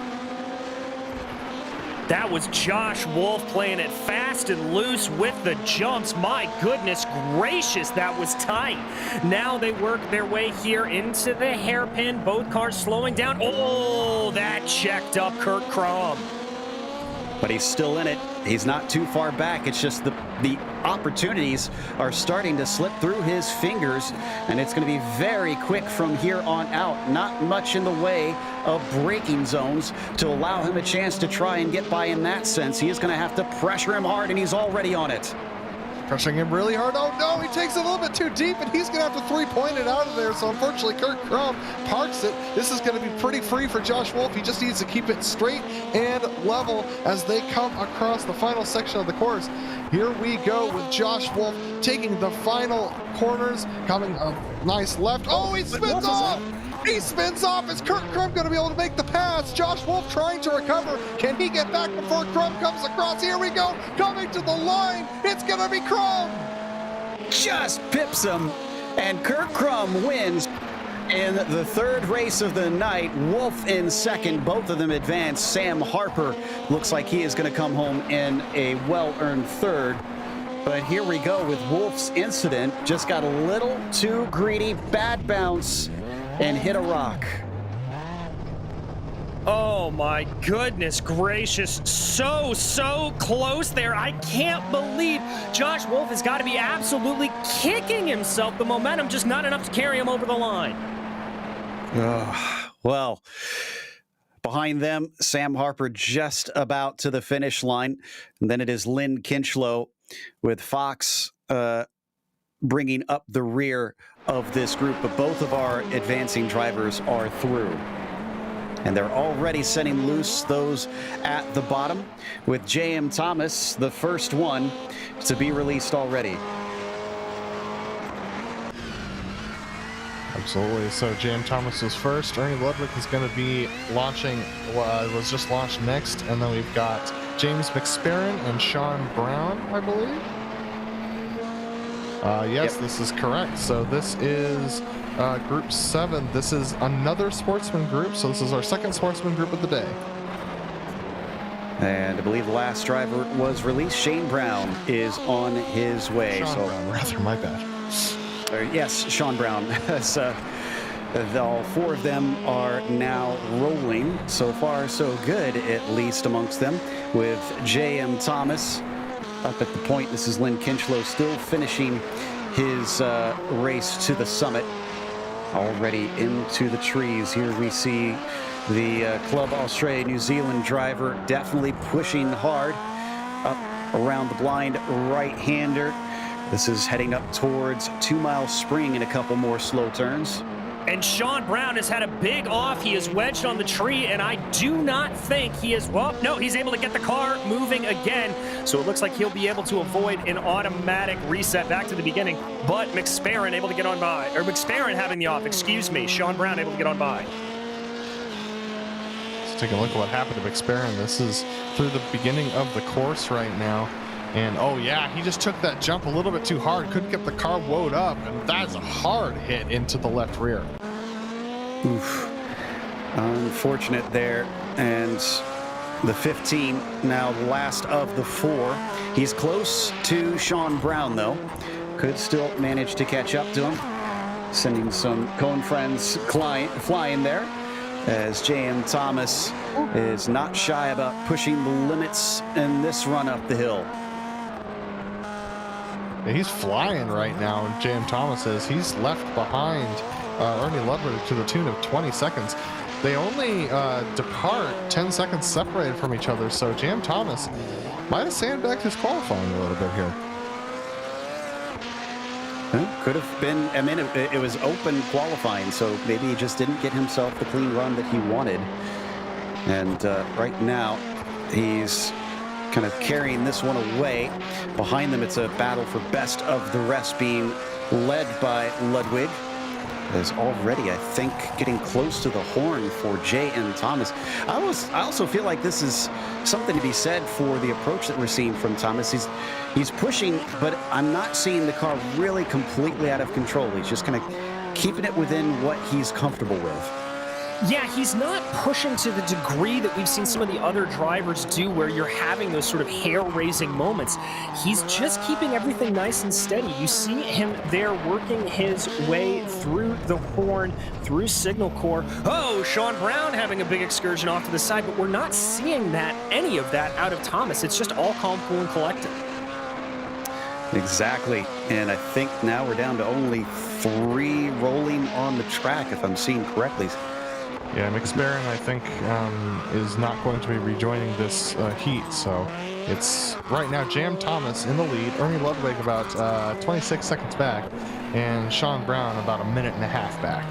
That was Josh Wolf playing it fast and loose with the jumps. My goodness gracious, that was tight. Now they work their way here into the hairpin. Both cars slowing down. Oh, that checked up Kurt Crumb. But he's still in it. He's not too far back. It's just the opportunities are starting to slip through his fingers, and it's going to be very quick from here on out. Not much in the way of braking zones to allow him a chance to try and get by in that sense. He is going to have to pressure him hard, and he's already on it. Pressuring him really hard. Oh no, he takes it a little bit too deep, and he's going to have to three-point it out of there. So unfortunately, Kurt Crumb parks it. This is going to be pretty free for Josh Wolf. He just needs to keep it straight and level as they come across the final section of the course. Here we go with Josh Wolf taking the final corners, coming a nice left. Oh, he spins off! He spins off. Is Kurt Crumb going to be able to make the pass? Josh Wolf trying to recover. Can he get back before Crumb comes across? Here we go. Coming to the line. It's going to be Crumb. Just pips him, and Kurt Crumb wins in the third race of the night. Wolf in second. Both of them advance. Sam Harper looks like he is going to come home in a well-earned third. But here we go with Wolf's incident. Just got a little too greedy. Bad bounce. And hit a rock. Oh my goodness gracious, so close there. I can't believe Josh Wolf has got to be absolutely kicking himself. The momentum just not enough to carry him over the line. Well, behind them, Sam Harper just about to the finish line. And then it is Lynn Kinchlow with Fox bringing up the rear of this group, but both of our advancing drivers are through. And they're already setting loose those at the bottom, with J.M. Thomas, the first one to be released already. Absolutely. So J.M. Thomas was first. Ernie Ludwig is going to be launching, was just launched next. And then we've got James McSparron and Sean Brown, I believe. Yes, yep. This is correct. So this is Group 7. This is another sportsman group. So this is our second sportsman group of the day. And I believe the last driver was released. Shane Brown is on his way. Sean Brown, rather, my bad. Yes, Sean Brown. So all four of them are now rolling. So far, so good, at least amongst them, with J.M. Thomas up at the point. This is Lynn Kinchlow still finishing his race to the summit. Already into the trees. Here we see the Club Australia New Zealand driver definitely pushing hard up around the blind right-hander. This is heading up towards 2 Mile Spring and a couple more slow turns. And Sean Brown has had a big off. He is wedged on the tree, and I do not think he is, well, no, he's able to get the car moving again. So it looks like he'll be able to avoid an automatic reset back to the beginning. But McSparron able to get on by, or McSparron having the off, excuse me. Sean Brown able to get on by. Let's take a look at what happened to McSparron. This is through the beginning of the course right now. And oh yeah, he just took that jump a little bit too hard. Couldn't get the car wound up, and that's a hard hit into the left rear. Oof. Unfortunate there. And the 15, now the last of the four. He's close to Sean Brown, though. Could still manage to catch up to him. Sending some Cone Friends flying there, as J.M. Thomas is not shy about pushing the limits in this run up the hill. Yeah, he's flying right now, and J.M. Thomas is. He's left behind Ernie Ludwig to the tune of 20 seconds. They only depart 10 seconds separated from each other, so J.M. Thomas might have sandbagged his qualifying a little bit here. Could have been, I mean, it was open qualifying, so maybe he just didn't get himself the clean run that he wanted. And right now, he's kind of carrying this one away. Behind them, it's a battle for best of the rest, being led by Ludwig. Is already, I think, getting close to the horn for J.M. Thomas. I also feel like this is something to be said for the approach that we're seeing from Thomas. He's pushing, but I'm not seeing the car really completely out of control. He's just kind of keeping it within what he's comfortable with. Yeah, he's not pushing to the degree that we've seen some of the other drivers do, where you're having those sort of hair-raising moments. He's just keeping everything nice and steady. You see him there working his way through the horn, through signal corps. Oh, Sean Brown having a big excursion off to the side, but we're not seeing any of that out of Thomas. It's just all calm, cool, and collected. Exactly, and I think now we're down to only 3 rolling on the track, if I'm seeing correctly. Yeah, McSparron, I think, is not going to be rejoining this heat, so it's right now J.M. Thomas in the lead, Ernie Ludwig about 26 seconds back, and Sean Brown about a minute and a half back.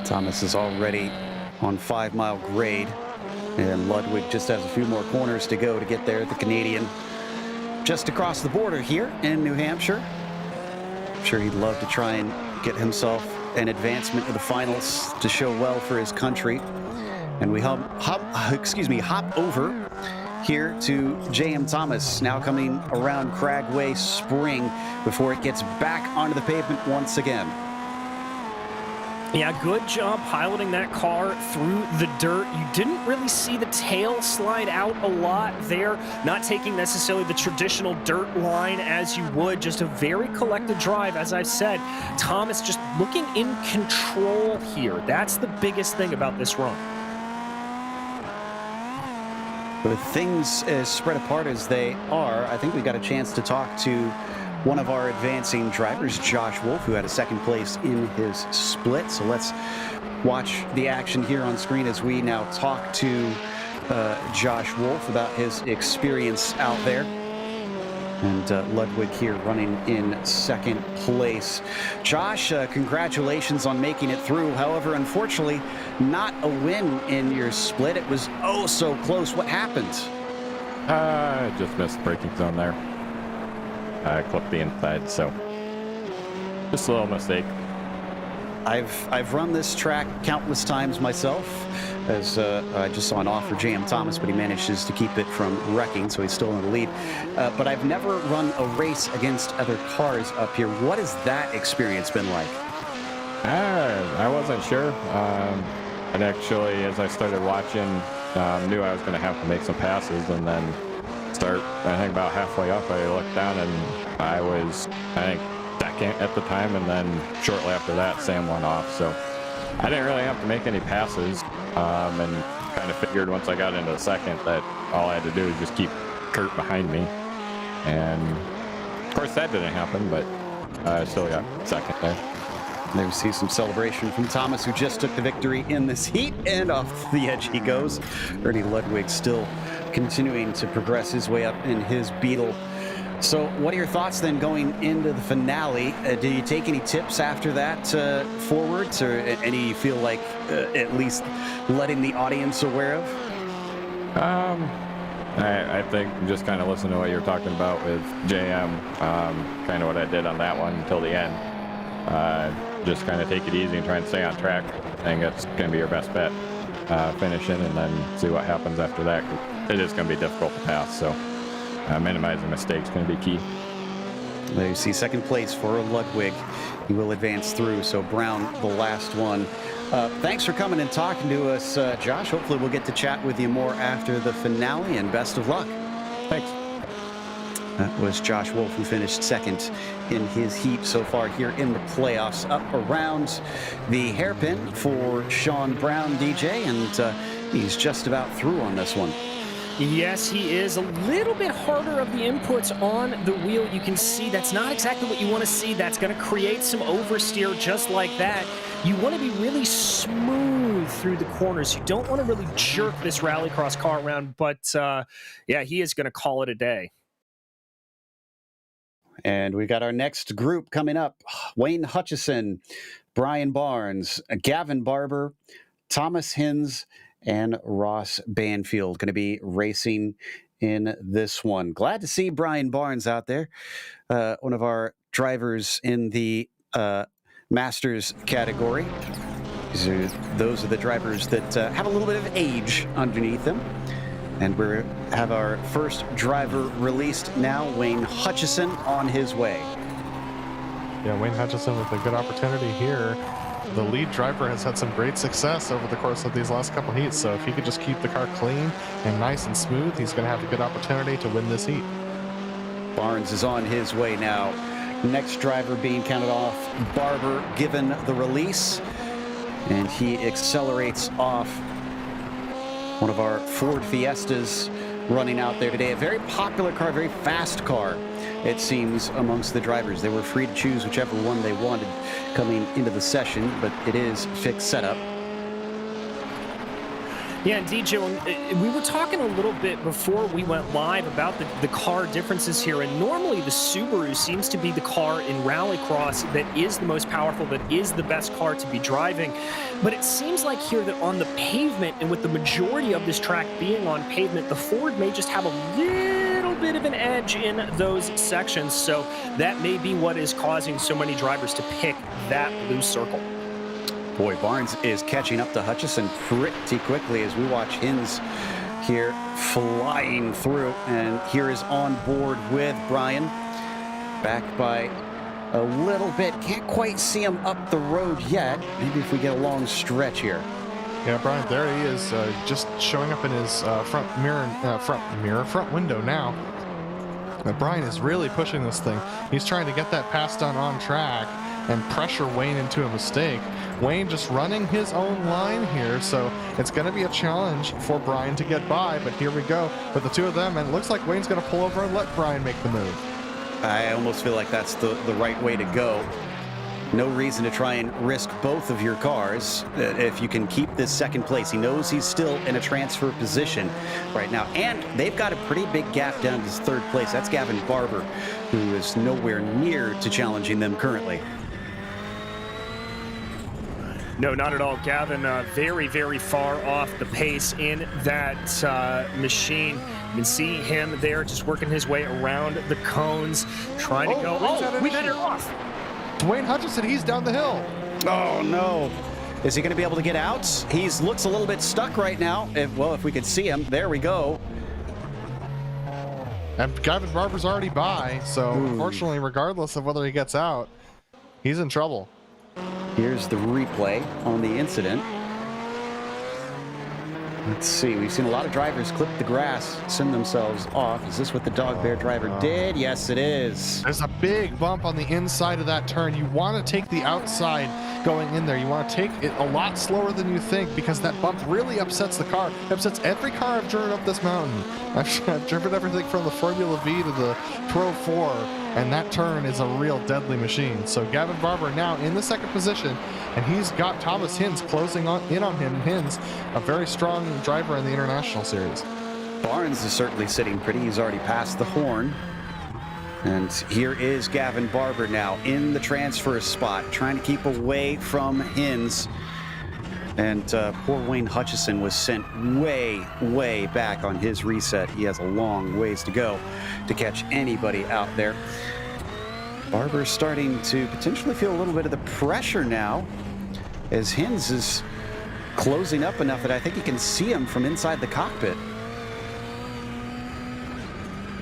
Thomas is already on 5 Mile grade, and Ludwig just has a few more corners to go to get there. The Canadian just across the border here in New Hampshire. I'm sure he'd love to try and get himself an advancement to the finals to show well for his country. And we hop over here to J.M. Thomas, now coming around Cragway Spring before it gets back onto the pavement once again. Yeah, good job piloting that car through the dirt. You didn't really see the tail slide out a lot there, not taking necessarily the traditional dirt line as you would, just a very collected drive. As I've said, Thomas just looking in control here. That's the biggest thing about this run. With things as spread apart as they are, I think we got a chance to talk to one of our advancing drivers, Josh Wolf, who had a 2nd place in his split. So let's watch the action here on screen as we now talk to Josh Wolf about his experience out there. And Ludwig here running in 2nd place. Josh, congratulations on making it through. However, unfortunately, not a win in your split. It was oh so close. What happened? I just missed the braking zone there. I clipped the inside, so just a little mistake. I've run this track countless times myself, as I just saw an off for J.M. Thomas, but he manages to keep it from wrecking, so he's still in the lead. But I've never run a race against other cars up here. What has that experience been like? I wasn't sure. And actually, as I started watching, knew I was going to have to make some passes, and then I think about halfway up, I looked down and I was, I think, 2nd at the time, and then shortly after that, Sam went off. So I didn't really have to make any passes, and kind of figured once I got into the 2nd that all I had to do was just keep Kurt behind me. And of course that didn't happen, but I still got 2nd there. There we see some celebration from Thomas, who just took the victory in this heat, and off the edge he goes. Ernie Ludwig still continuing to progress his way up in his Beetle. So what are your thoughts then going into the finale? Do you take any tips after that forwards, or any you feel like at least letting the audience aware of? I think just kind of listen to what you're talking about with JM, kind of what I did on that one until the end. Just kind of take it easy and try and stay on track. I think that's going to be your best bet, finishing, and then see what happens after that. It is going to be difficult to pass, so minimizing mistakes is going to be key. There you see 2nd place for Ludwig. He will advance through, so Brown the last one. Thanks for coming and talking to us, Josh. Hopefully we'll get to chat with you more after the finale, and best of luck. Thanks. That was Josh Wolf, who finished 2nd in his heat so far here in the playoffs. Up around the hairpin for Sean Brown, DJ, and he's just about through on this one. Yes, he is. A little bit harder of the inputs on the wheel. You can see that's not exactly what you want to see. That's going to create some oversteer just like that. You want to be really smooth through the corners. You don't want to really jerk this Rallycross car around, but yeah, he is going to call it a day. And we got our next group coming up. Wayne Hutchison, Brian Barnes, Gavin Barber, Thomas Hinz, and Ross Banfield going to be racing in this one. Glad to see Brian Barnes out there, one of our drivers in the Masters category. Those are the drivers that have a little bit of age underneath them. And we have our first driver released now, Wayne Hutchison, on his way. Yeah, Wayne Hutchison with a good opportunity here. The lead driver has had some great success over the course of these last couple heats, so if he could just keep the car clean and nice and smooth, he's going to have a good opportunity to win this heat. Barnes is on his way now. Next driver being counted off, Barber given the release, and he accelerates off. One of our Ford Fiestas running out there today. A very popular car, very fast car, it seems, amongst the drivers. They were free to choose whichever one they wanted coming into the session, but it is fixed setup. Yeah, and DJ, we were talking a little bit before we went live about the car differences here, and normally the Subaru seems to be the car in Rallycross that is the most powerful, that is the best car to be driving. But it seems like here that on the pavement, and with the majority of this track being on pavement, the Ford may just have a little bit of an edge in those sections, so that may be what is causing so many drivers to pick that blue circle. Boy, Barnes is catching up to Hutchison pretty quickly as we watch Hinz here flying through. And here is on board with Brian. Back by a little bit. Can't quite see him up the road yet. Maybe if we get a long stretch here. Yeah, Brian, there he is, just showing up in his front window now. Brian is really pushing this thing. He's trying to get that pass done on track and pressure Wayne into a mistake. Wayne just running his own line here, so it's going to be a challenge for Brian to get by, but here we go with the two of them, and it looks like Wayne's going to pull over and let Brian make the move. I almost feel like that's the right way to go. No reason to try and risk both of your cars if you can keep this second place. He knows he's still in a transfer position right now, and they've got a pretty big gap down to third place. That's Gavin Barber, who is nowhere near to challenging them currently. No, not at all. Gavin, very, very far off the pace in that machine. You can see him there just working his way around the cones, trying to go. Oh, we got it off. Wayne Hutchison, he's down the hill. Oh, no. Is he going to be able to get out? He looks a little bit stuck right now. If we could see him. There we go. And Gavin Barber's already by, so unfortunately, regardless of whether he gets out, he's in trouble. Here's the replay on the incident. Let's see. We've seen a lot of drivers clip the grass, send themselves off. Is this what the dog bear driver did? Yes, it is. There's a big bump on the inside of that turn. You want to take the outside going in there. You want to take it a lot slower than you think, because that bump really upsets the car. It upsets every car I've driven up this mountain. I've driven everything from the Formula V to the Pro 4, and that turn is a real deadly machine. So Gavin Barber now in the second position, and he's got Thomas Hinz closing in on him. Hinz, a very strong driver in the International Series. Barnes is certainly sitting pretty. He's already passed the horn. And here is Gavin Barber now in the transfer spot, trying to keep away from Hinz. And poor Wayne Hutchison was sent way, way back on his reset. He has a long ways to go to catch anybody out there. Barber's starting to potentially feel a little bit of the pressure now, as Hinz is closing up enough that I think he can see him from inside the cockpit.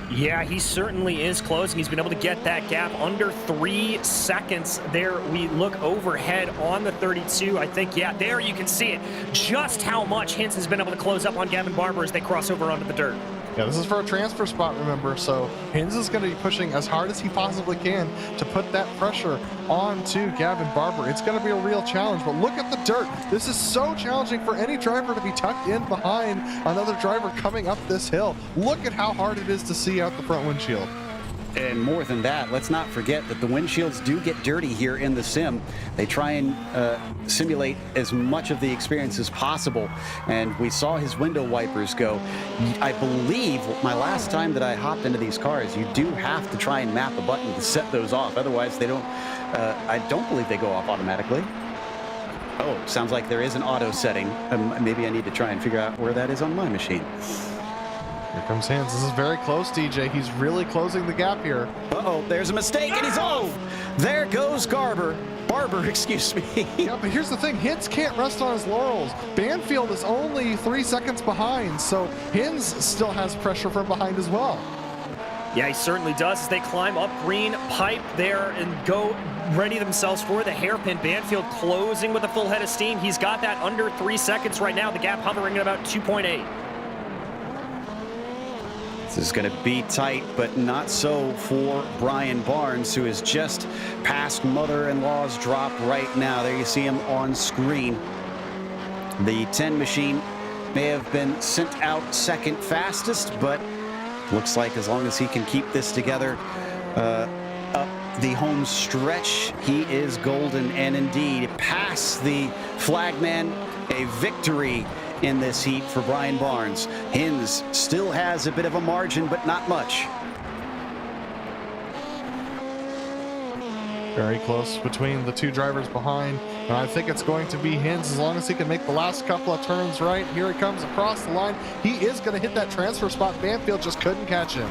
Yeah, he certainly is closing. He's been able to get that gap under 3 seconds. There we look overhead on the 32. I think, yeah, there you can see it. Just how much Hinz has been able to close up on Gavin Barber as they cross over onto the dirt. Yeah, this is for a transfer spot, remember, so Hinz is going to be pushing as hard as he possibly can to put that pressure onto Gavin Barber. It's going to be a real challenge, but look at the dirt. This is so challenging for any driver to be tucked in behind another driver coming up this hill. Look at how hard it is to see out the front windshield. And more than that, let's not forget that the windshields do get dirty here in the sim. They try and simulate as much of the experience as possible. And we saw his window wipers go. I believe my last time that I hopped into these cars, you do have to try and map a button to set those off. Otherwise, they don't. I don't believe they go off automatically. Oh, sounds like there is an auto setting. Maybe I need to try and figure out where that is on my machine. Here comes Hinz. This is very close, DJ. He's really closing the gap here. Uh-oh, there's a mistake, and he's off. There goes Barber, excuse me. Yeah, but here's the thing. Hinz can't rest on his laurels. Banfield is only 3 seconds behind, so Hinz still has pressure from behind as well. Yeah, he certainly does as they climb up green, pipe there, and go ready themselves for the hairpin. Banfield closing with a full head of steam. He's got that under 3 seconds right now. The gap hovering at about 2.8. This is going to be tight, but not so for Brian Barnes, who is just past mother-in-law's drop right now. There you see him on screen. The 10 machine may have been sent out second fastest, but looks like as long as he can keep this together up the home stretch, he is golden. And indeed, past the flagman, a victory in this heat for Brian Barnes. Hinz still has a bit of a margin, but not much. Very close between the two drivers behind, and I think it's going to be Hinz as long as he can make the last couple of turns right. Here he comes across the line. He is going to hit that transfer spot. Banfield just couldn't catch him.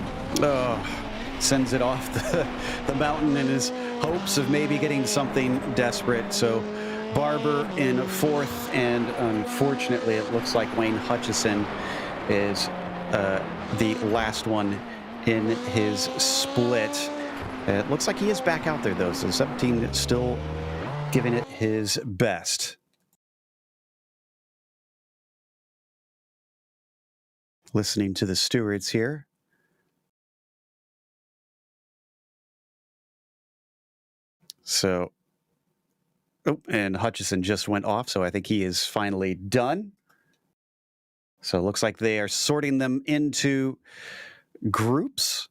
Sends it off the mountain in his hopes of maybe getting something desperate. So Barber in fourth, and unfortunately it looks like Wayne Hutchison is the last one in his split. It looks like he is back out there though, so 17 still giving it his best. Listening to the stewards here. So, and Hutchison just went off, so I think he is finally done. So it looks like they are sorting them into groups.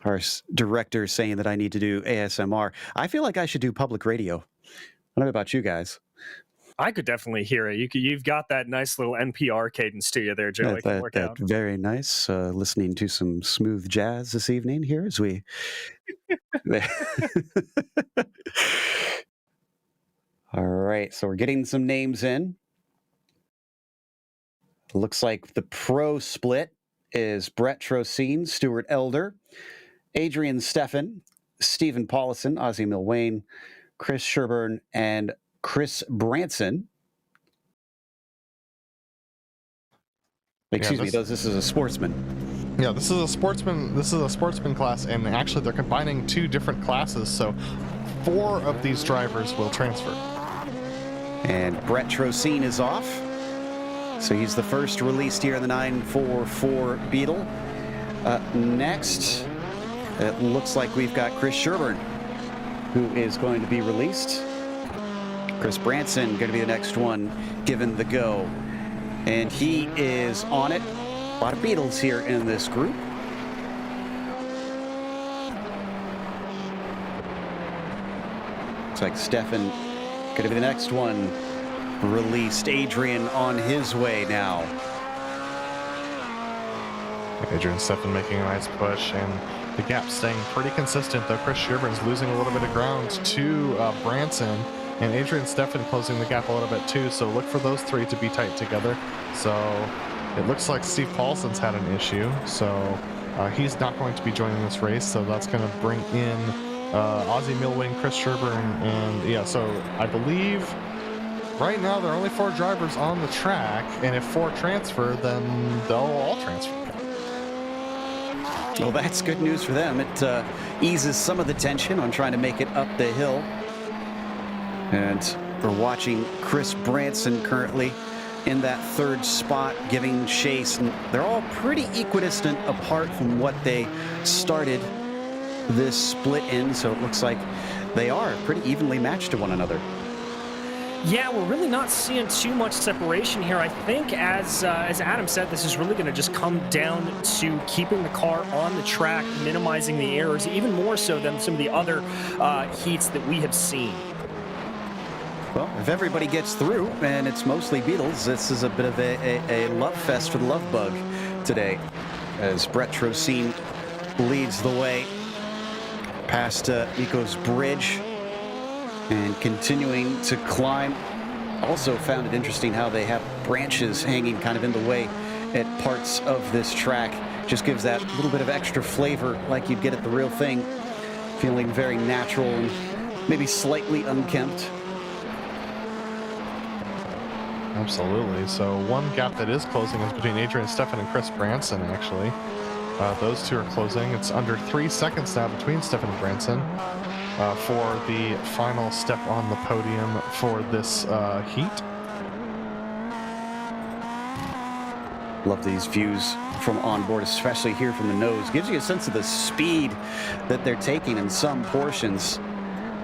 Our director saying that I need to do ASMR. I feel like I should do public radio. I don't know about you guys. I could definitely hear it. You've got that nice little NPR cadence to you there, Joe. That very nice. Listening to some smooth jazz this evening here as we... All right, so we're getting some names in. Looks like the pro split is Brett Trocine, Stuart Elder, Adrian Steffen, Stephen Paulson, Ozzie Milwain, Chris Sherburne, and Chris Branson. Excuse me, this is a sportsman. Yeah, this is a sportsman. This is a sportsman class, and actually they're combining two different classes, so 4 of these drivers will transfer. And Brett Trocine is off. So he's the first released here in the 944 Beetle. Next, it looks like we've got Chris Sherburne, who is going to be released. Chris Branson going to be the next one given the go. And he is on it. A lot of Beetles here in this group. Looks like Steffen going to be the next one released. Adrian on his way now. Adrian Steffen making a nice push, and the gap staying pretty consistent, though Chris Sherburne's losing a little bit of ground to Branson, and Adrian Steffen closing the gap a little bit too, so look for those 3 to be tight together. So it looks like Steve Paulson's had an issue, so he's not going to be joining this race, so that's going to bring in Ozzie Milwain, Chris Sherburne, and yeah, so I believe right now there are only 4 drivers on the track, and if 4 transfer, then they'll all transfer. Well, that's good news for them. It eases some of the tension on trying to make it up the hill. And We're watching Chris Branson currently in that third spot, giving chase, and they're all pretty equidistant apart from what they started this split in, so it looks like they are pretty evenly matched to one another. Yeah, we're really not seeing too much separation here. I think, as Adam said, this is really going to just come down to keeping the car on the track, minimizing the errors, even more so than some of the other heats that we have seen. Well, if everybody gets through, and it's mostly Beatles, this is a bit of a love fest for the love bug today, as Brett Trocine leads the way past Nico's bridge and continuing to climb. Also found it interesting how they have branches hanging kind of in the way at parts of this track. Just gives that little bit of extra flavor like you'd get at the real thing. Feeling very natural and maybe slightly unkempt. Absolutely. So one gap that is closing is between Adrian Stefan and Chris Branson, actually. Those two are closing. It's under 3 seconds now between Stefan and Branson for the final step on the podium for this heat. Love these views from on board, especially here from the nose. Gives you a sense of the speed that they're taking in some portions.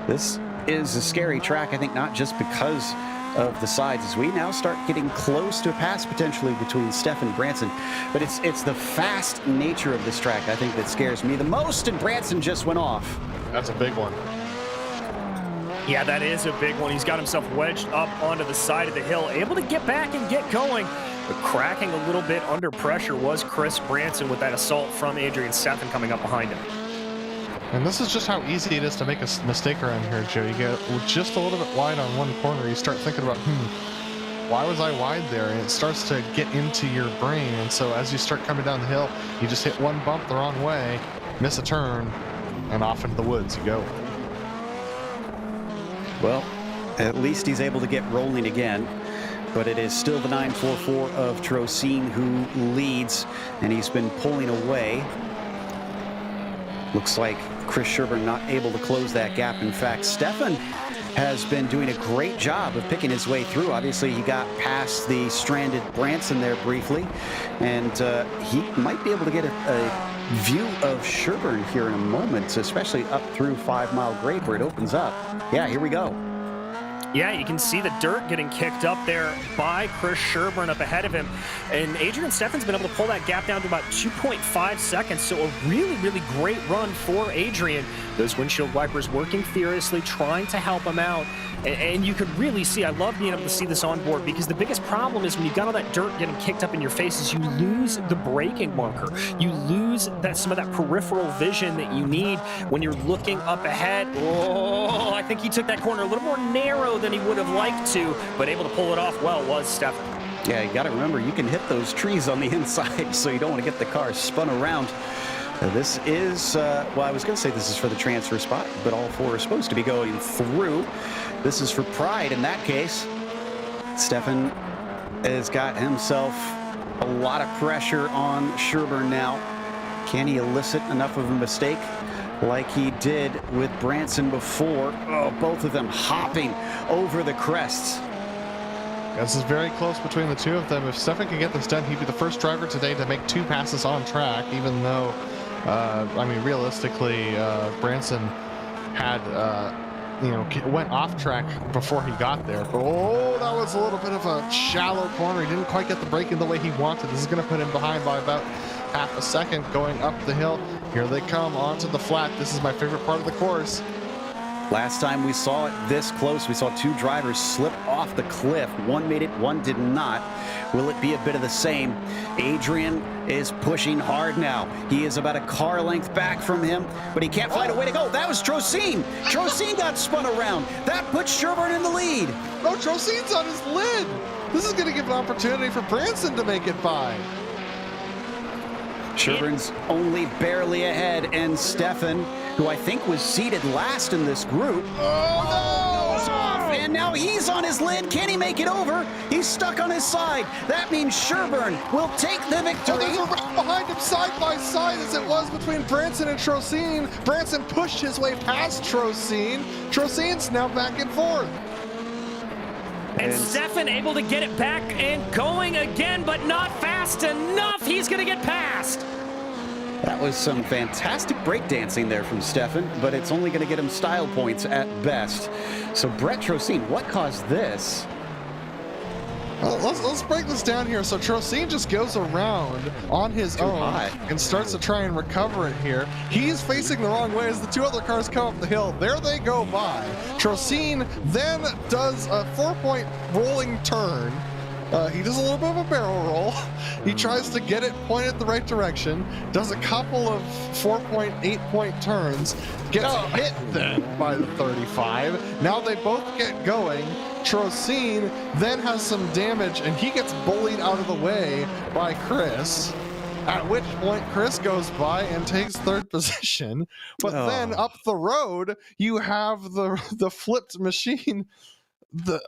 This is a scary track, I think, not just because of the sides, as we now start getting close to a pass potentially between Steph and Branson, but it's the fast nature of this track, I think, that scares me the most, and Branson just went off. That's a big one. Yeah, that is a big one. He's got himself wedged up onto the side of the hill, able to get back and get going, but cracking a little bit under pressure was Chris Branson with that assault from Adrian Stefan coming up behind him. And this is just how easy it is to make a mistake around here, Joe. You get just a little bit wide on one corner. You start thinking about, why was I wide there? And it starts to get into your brain. And so as you start coming down the hill, you just hit one bump the wrong way, miss a turn, and off into the woods you go. Well, at least he's able to get rolling again. But it is still the 944 of Trocine who leads, and he's been pulling away. Looks like Chris Sherburne not able to close that gap. In fact, Stefan has been doing a great job of picking his way through. Obviously, he got past the stranded Branson there briefly, and he might be able to get a view of Sherburne here in a moment, especially up through 5 Mile Grade where it opens up. Yeah, here we go. Yeah, you can see the dirt getting kicked up there by Chris Sherburne up ahead of him. And Adrian Stefan's been able to pull that gap down to about 2.5 seconds. So a really, really great run for Adrian. Those windshield wipers working furiously, trying to help him out. And you could really see, I love being able to see this on board, because the biggest problem is when you got all that dirt getting kicked up in your face is you lose the braking marker. You lose some of that peripheral vision that you need when you're looking up ahead. Oh, I think he took that corner a little more narrow than he would have liked to, but able to pull it off well was Stefan. Yeah, you got to remember, you can hit those trees on the inside, so you don't want to get the car spun around. This is, well, I was going to say this is for the transfer spot, but all four are supposed to be going through. This is for pride in that case. Stefan has got himself a lot of pressure on Sherburne now. Can he elicit enough of a mistake like he did with Branson before? Oh, both of them hopping over the crests. This is very close between the two of them. If Stefan can get this done, he'd be the first driver today to make 2 passes on track, even though, I mean, realistically, Branson had, went off track before he got there. But, oh, that was a little bit of a shallow corner. He didn't quite get the braking the way he wanted. This is going to put him behind by about half a second going up the hill. Here they come onto the flat. This is my favorite part of the course. Last time we saw it this close, we saw 2 drivers slip off the cliff. One made it, one did not. Will it be a bit of the same? Adrian is pushing hard now. He is about a car length back from him, but he can't find a way to go. That was Trocine. Trocine got spun around. That puts Sherburne in the lead. Oh, Trocine's on his lid. This is going to give an opportunity for Branson to make it by. Sherburne's only barely ahead, and Stefan, who I think was seated last in this group, goes off, and now he's on his lid. Can he make it over? He's stuck on his side. That means Sherburne will take the victory. Oh, there's a wreck behind him side by side as it was between Branson and Trocine. Branson pushed his way past Trocine. Trocine's now back and forth. And Stefan able to get it back and going again, but not fast enough. He's going to get past. That was some fantastic breakdancing there from Stefan, but it's only going to get him style points at best. So Brett Trocine, what caused this? Let's break this down here. So Trocine just goes around on his own and starts to try and recover it here. He's facing the wrong way as the two other cars come up the hill. There they go by. Trocine then does a 4-point rolling turn. He does a little bit of a barrel roll. He tries to get it pointed the right direction, does a couple of 4.8-point turns, gets hit then by the 35. Now they both get going. Trocine then has some damage, and he gets bullied out of the way by Chris. At which point, Chris goes by and takes third position. But then up the road, you have the flipped machine. The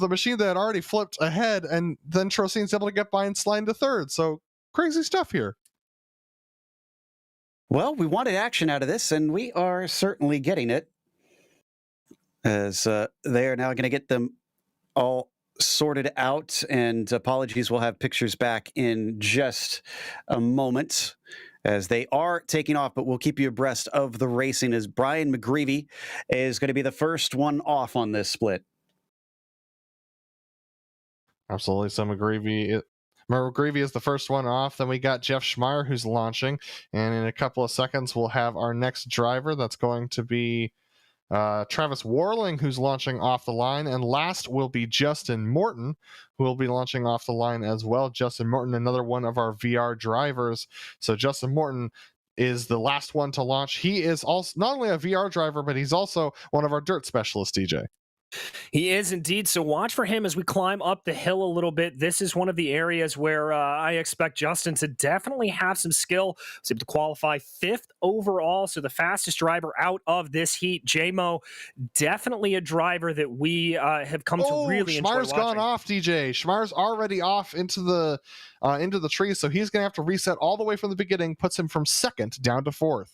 machine that had already flipped ahead, and then Trocine's able to get by and slide into third. So crazy stuff here. Well, we wanted action out of this, and we are certainly getting it, as they are now going to get them all sorted out. And apologies, we'll have pictures back in just a moment as they are taking off, but we'll keep you abreast of the racing as Brian McGreevy is going to be the first one off on this split. Absolutely. So McGreevy is the first one off. Then we got Jeff Schmeier, who's launching. And in a couple of seconds, we'll have our next driver. That's going to be Travis Warling, who's launching off the line. And last will be Justin Morton, who will be launching off the line as well. Justin Morton, another one of our VR drivers. So Justin Morton is the last one to launch. He is also not only a VR driver, but he's also one of our dirt specialists, DJ. He is indeed. So watch for him as we climb up the hill a little bit. This is one of the areas where I expect Justin to definitely have some skill. He's able to qualify 5th overall, so the fastest driver out of this heat. JMO, definitely a driver that we have come to really enjoy watching. Schmeier's gone off, DJ. Schmeier's already off into the tree, so he's going to have to reset all the way from the beginning, puts him from 2nd down to 4th.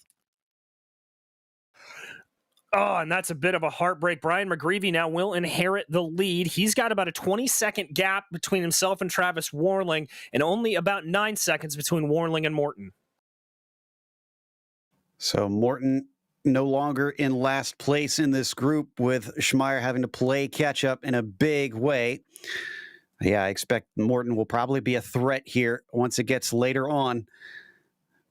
Oh, and that's a bit of a heartbreak. Brian McGreevy now will inherit the lead. He's got about a 20-second gap between himself and Travis Warling, and only about 9 seconds between Warling and Morton. So Morton no longer in last place in this group, with Schmeier having to play catch-up in a big way. Yeah, I expect Morton will probably be a threat here once it gets later on.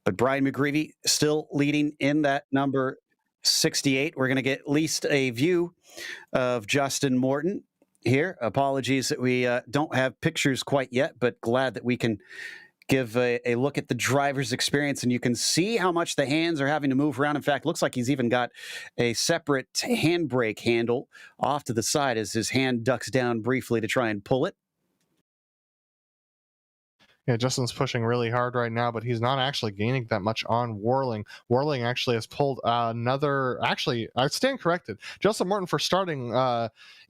But Brian McGreevy still leading in that number 68. We're going to get at least a view of Justin Morton here. Apologies that we don't have pictures quite yet, but glad that we can give a look at the driver's experience, and you can see how much the hands are having to move around. In fact, looks like he's even got a separate handbrake handle off to the side as his hand ducks down briefly to try and pull it. Yeah, Justin's pushing really hard right now, but he's not actually gaining that much on Warling. Warling actually has pulled actually, I stand corrected. Justin Morton, for starting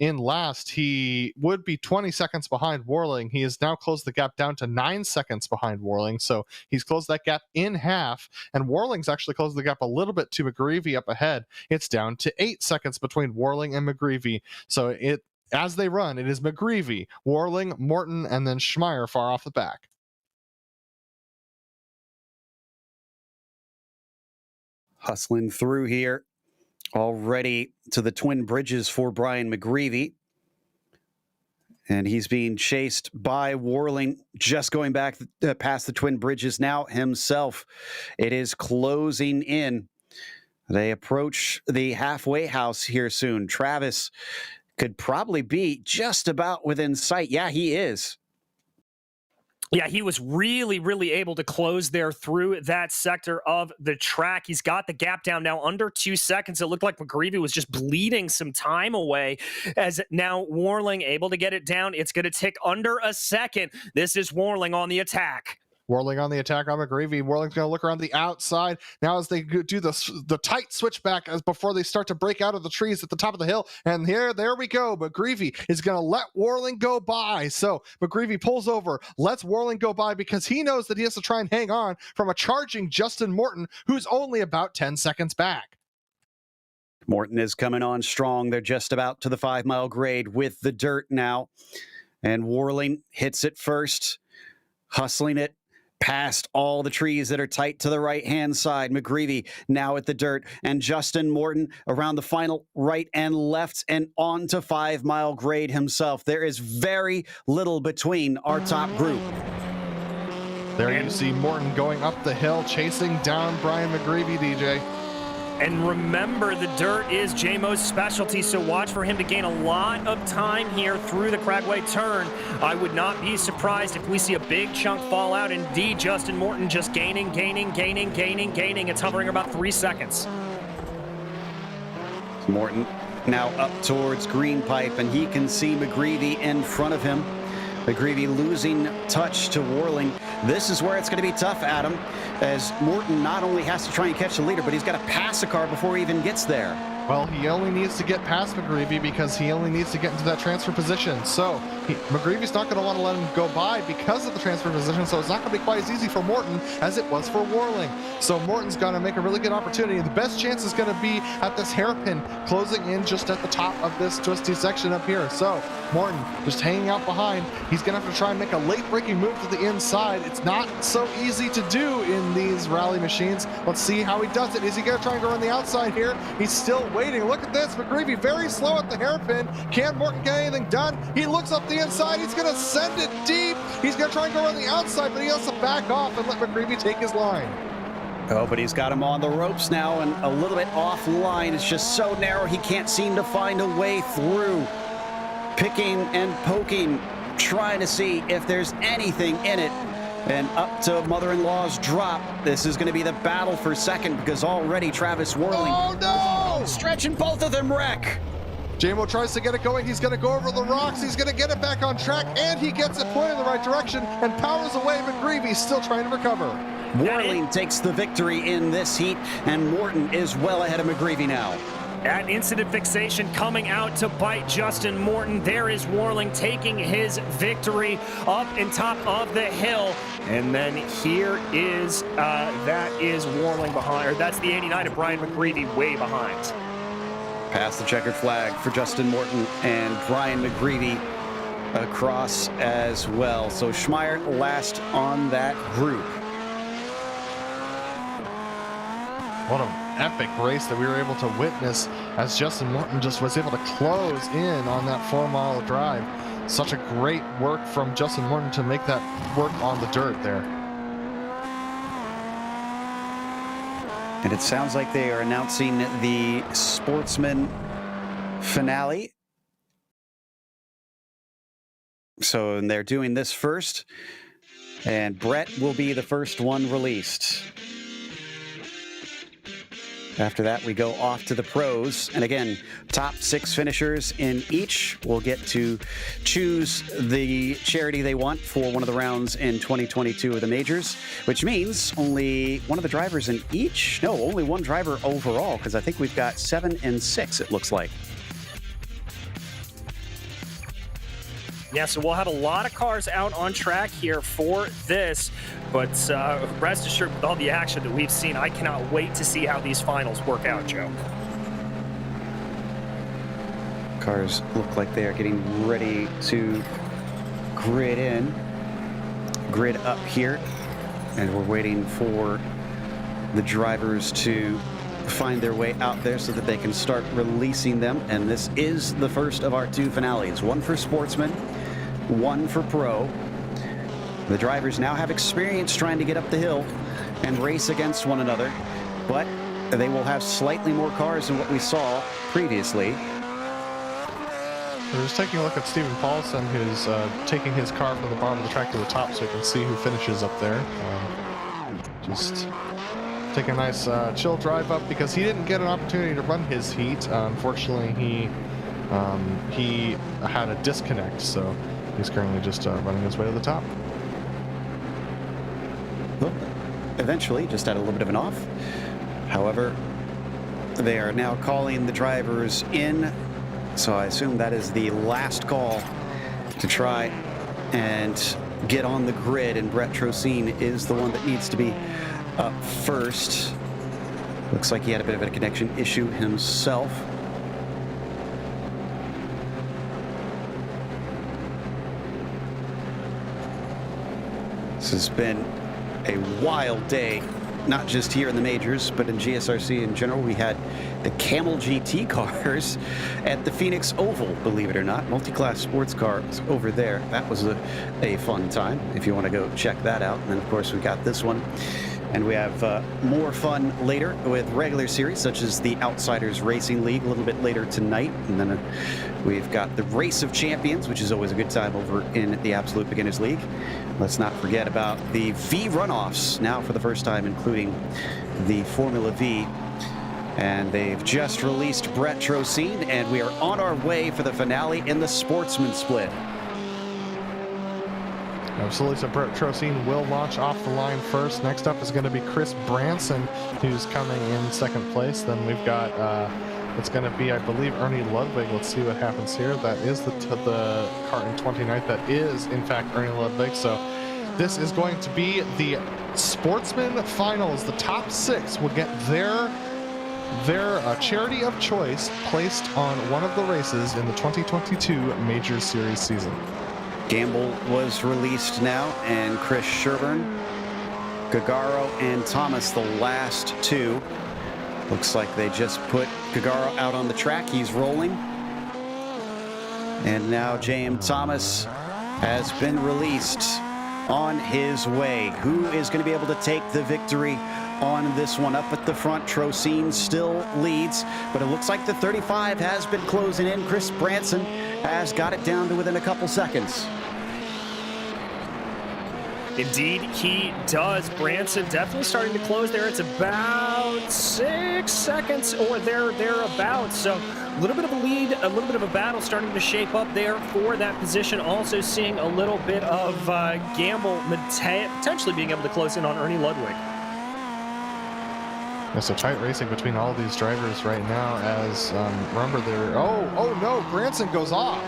in last, he would be 20 seconds behind Warling. He has now closed the gap down to 9 seconds behind Warling, so he's closed that gap in half, and Warling's actually closed the gap a little bit to McGreevy up ahead. It's down to 8 seconds between Warling and McGreevy, so as they run, it is McGreevy, Warling, Morton, and then Schmeier far off the back. Hustling through here already to the Twin Bridges for Brian McGreevy. And he's being chased by Warling, just going back past the Twin Bridges now himself. It is closing in. They approach the halfway house here soon. Travis could probably be just about within sight. Yeah, he is. Yeah, he was really, really able to close there through that sector of the track. He's got the gap down now under 2 seconds. It looked like McGreevy was just bleeding some time away, as now Warling able to get it down. It's going to tick under a second. This is Warling on the attack. Warling on the attack on McGreevy. Warling's going to look around the outside now as they do the tight switchback as before they start to break out of the trees at the top of the hill. And there we go. McGreevy is going to let Warling go by. So McGreevy pulls over, lets Warling go by because he knows that he has to try and hang on from a charging Justin Morton, who's only about 10 seconds back. Morton is coming on strong. They're just about to the 5-mile grade with the dirt now. And Warling hits it first, hustling it past all the trees that are tight to the right-hand side. McGreevy now at the dirt, and Justin Morton around the final right and left and on to 5-mile grade himself. There is very little between our top group. There you see Morton going up the hill, chasing down Brian McGreevy, DJ. And remember, the dirt is JMO's specialty, so watch for him to gain a lot of time here through the Cragway turn. I would not be surprised if we see a big chunk fall out. Indeed, Justin Morton just gaining. It's hovering about 3 seconds. Morton now up towards Green Pipe, and he can see McGreevy in front of him. McGreevy losing touch to Warling. This is where it's going to be tough, Adam, as Morton not only has to try and catch the leader, but he's got to pass a car before he even gets there. Well, he only needs to get past McGreevy because he only needs to get into that transfer position. So McGreevy's not going to want to let him go by because of the transfer position, so it's not going to be quite as easy for Morton as it was for Warling. So Morton's going to make a really good opportunity. The best chance is going to be at this hairpin, closing in just at the top of this twisty section up here. So Morton just hanging out behind. He's going to have to try and make a late-breaking move to the inside. It's not so easy to do in these rally machines. Let's see how he does it. Is he going to try and go on the outside here? He's still waiting. Look at this. McGreevy very slow at the hairpin. Can Morton get anything done? He looks up the inside. He's going to send it deep. He's going to try and go on the outside, but he has to back off and let McGreevy take his line. Oh, but he's got him on the ropes now and a little bit offline. It's just so narrow he can't seem to find a way through. Picking and poking, trying to see if there's anything in it. And up to mother-in-law's drop. This is going to be the battle for second because already Travis Warling. Oh, no! Stretching both of them wreck. JMO tries to get it going. He's going to go over the rocks. He's going to get it back on track, and he gets it pointed in the right direction and powers away. McGreevy still trying to recover. Warling takes the victory in this heat, and Morton is well ahead of McGreevy now. At incident fixation coming out to bite Justin Morton. There is Warling taking his victory up in top of the hill. And then here is, that is Warling behind, or that's the 89 of Brian McGreevy way behind. Past the checkered flag for Justin Morton and Brian McGreevy across as well. So Schmeier last on that group. What an epic race that we were able to witness as Justin Morton just was able to close in on that 4-mile drive. Such a great work from Justin Morton to make that work on the dirt there. And it sounds like they are announcing the Sportsman Finale. So and they're doing this first, and Brett will be the first one released. After that, we go off to the pros. And again, top 6 finishers in each will get to choose the charity they want for one of the rounds in 2022 of the majors, which means only one of the drivers in each. No, only one driver overall, because I think we've got 7 and 6, it looks like. Yeah, so we'll have a lot of cars out on track here for this, but rest assured with all the action that we've seen, I cannot wait to see how these finals work out, Joe. Cars look like they are getting ready to grid up here, and we're waiting for the drivers to find their way out there so that they can start releasing them. And this is the first of our 2 finales, one for Sportsman, one for Pro. The drivers now have experience trying to get up the hill and race against one another, but they will have slightly more cars than what we saw previously. We're just taking a look at Stephen Paulson, who's taking his car from the bottom of the track to the top so you can see who finishes up there. Just take a nice chill drive up because he didn't get an opportunity to run his heat. Unfortunately, he had a disconnect, so he's currently just running his way to the top. Well, eventually, just had a little bit of an off. However, they are now calling the drivers in, so I assume that is the last call to try and get on the grid, and Brett Trocine is the one that needs to be up first. Looks like he had a bit of a connection issue himself. This has been a wild day, not just here in the majors, but in GSRC in general. We had the Camel GT cars at the Phoenix Oval, believe it or not. Multi-class sports cars over there. That was a fun time, if you want to go check that out. And then, of course, we got this one. And we have more fun later with regular series, such as the Outsiders Racing League a little bit later tonight. And then we've got the Race of Champions, which is always a good time over in the Absolute Beginners League. Let's not forget about the V runoffs, now for the first time, including the Formula V. And they've just released Brett Trocine, and we are on our way for the finale in the Sportsman Split. Absolutely. So Brett Trocine will launch off the line first. Next up is going to be Chris Branson, who's coming in second place. Then we've got, it's going to be, I believe, Ernie Ludwig. Let's see what happens here. That is the car in 29th. That is, in fact, Ernie Ludwig. So this is going to be the Sportsman Finals. The top 6 will get their charity of choice placed on one of the races in the 2022 Major Series season. Gamble was released now, and Chris Sherburne, Gagaro, and Thomas, the last 2. Looks like they just put Gagaro out on the track. He's rolling. And now J.M. Thomas has been released on his way. Who is going to be able to take the victory on this one? Up at the front, Trocine still leads, but it looks like the 35 has been closing in. Chris Branson has got it down to within a couple seconds. Indeed, he does. Branson definitely starting to close there. It's about 6 seconds or thereabouts. So a little bit of a lead, a little bit of a battle starting to shape up there for that position. Also seeing a little bit of Gamble potentially being able to close in on Ernie Ludwig. Yeah, so tight racing between all these drivers right now as, remember, they're, oh no, Branson goes off.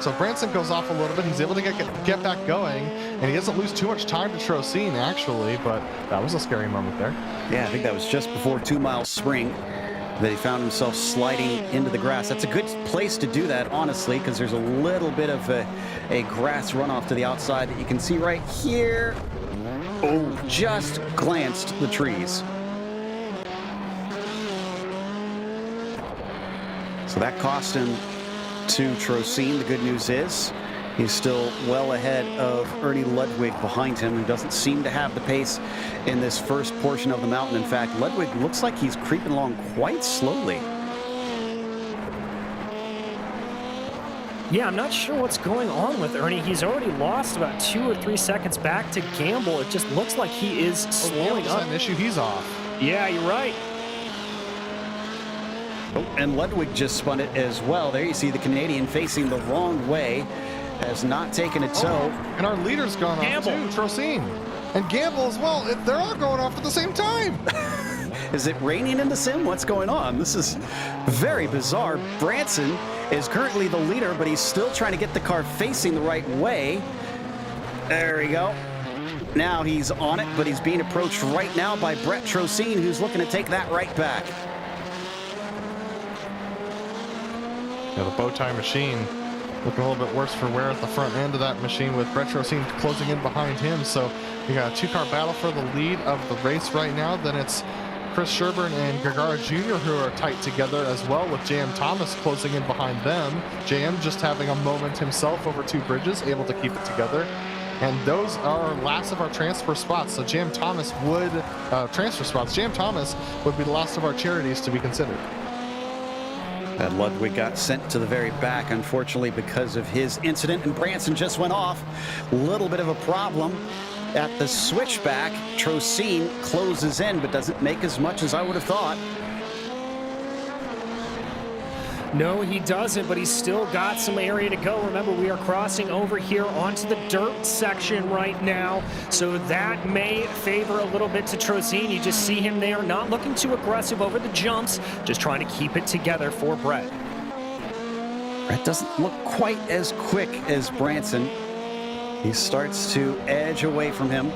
So Branson goes off a little bit. He's able to get back going, and he doesn't lose too much time to Trocine, actually, but that was a scary moment there. Yeah, I think that was just before 2 Mile Spring that he found himself sliding into the grass. That's a good place to do that, honestly, because there's a little bit of a grass runoff to the outside that you can see right here. Oh, just glanced the trees. So that cost him to Trocine. The good news is he's still well ahead of Ernie Ludwig behind him, who doesn't seem to have the pace in this first portion of the mountain. In fact, Ludwig looks like he's creeping along quite slowly. Yeah, I'm not sure what's going on with Ernie. He's already lost about 2 or 3 seconds back to Gamble. It just looks like he is slowing up. An issue, he's off. Yeah, you're right. Oh, and Ludwig just spun it as well. There you see the Canadian facing the wrong way, has not taken a toe. And our leader's gone off too, Trocine. And Gamble as well. They're all going off at the same time. Is it raining in the sim? What's going on? This is very bizarre. Branson is currently the leader, but he's still trying to get the car facing the right way. There we go. Now he's on it, but he's being approached right now by Brett Trocine, who's looking to take that right back. Yeah, the bow tie machine looking a little bit worse for wear at the front end of that machine, with Brett Trocine closing in behind him. So you got a 2-car battle for the lead of the race right now. Then it's Chris Sherburne and Gagara Jr. who are tight together as well, with J.M. Thomas closing in behind them. J.M. just having a moment himself over 2 bridges, able to keep it together. And those are last of our transfer spots. So J.M. Thomas would, transfer spots, J.M. Thomas would be the last of our charities to be considered. And Ludwig got sent to the very back, unfortunately, because of his incident, and Branson just went off. A little bit of a problem at the switchback. Trocine closes in, but doesn't make as much as I would have thought. No, he doesn't, but he's still got some area to go. Remember, we are crossing over here onto the dirt section right now, so that may favor a little bit to Trocine. You just see him there, not looking too aggressive over the jumps, just trying to keep it together for Brett. Brett doesn't look quite as quick as Branson. He starts to edge away from him.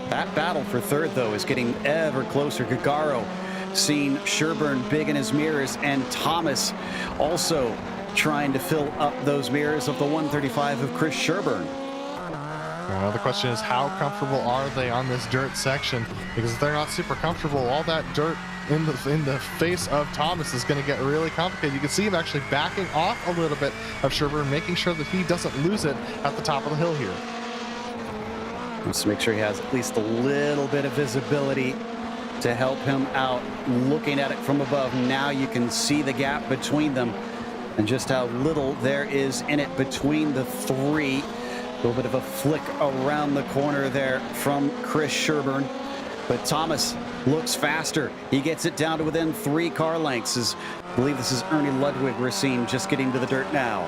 That battle for third, though, is getting ever closer. Gagaro seen Sherburne big in his mirrors, and Thomas also trying to fill up those mirrors of the 135 of Chris Sherburne. The question is, how comfortable are they on this dirt section? Because if they're not super comfortable, all that dirt in the face of Thomas is going to get really complicated. You can see him actually backing off a little bit of Sherburne, making sure that he doesn't lose it at the top of the hill here. Let's make sure he has at least a little bit of visibility to help him out. Looking at it from above, now you can see the gap between them and just how little there is in it between the three. A little bit of a flick around the corner there from Chris Sherburne, but Thomas looks faster. He gets it down to within 3 car lengths. I believe this is Ernie Ludwig we're seeing just getting to the dirt now.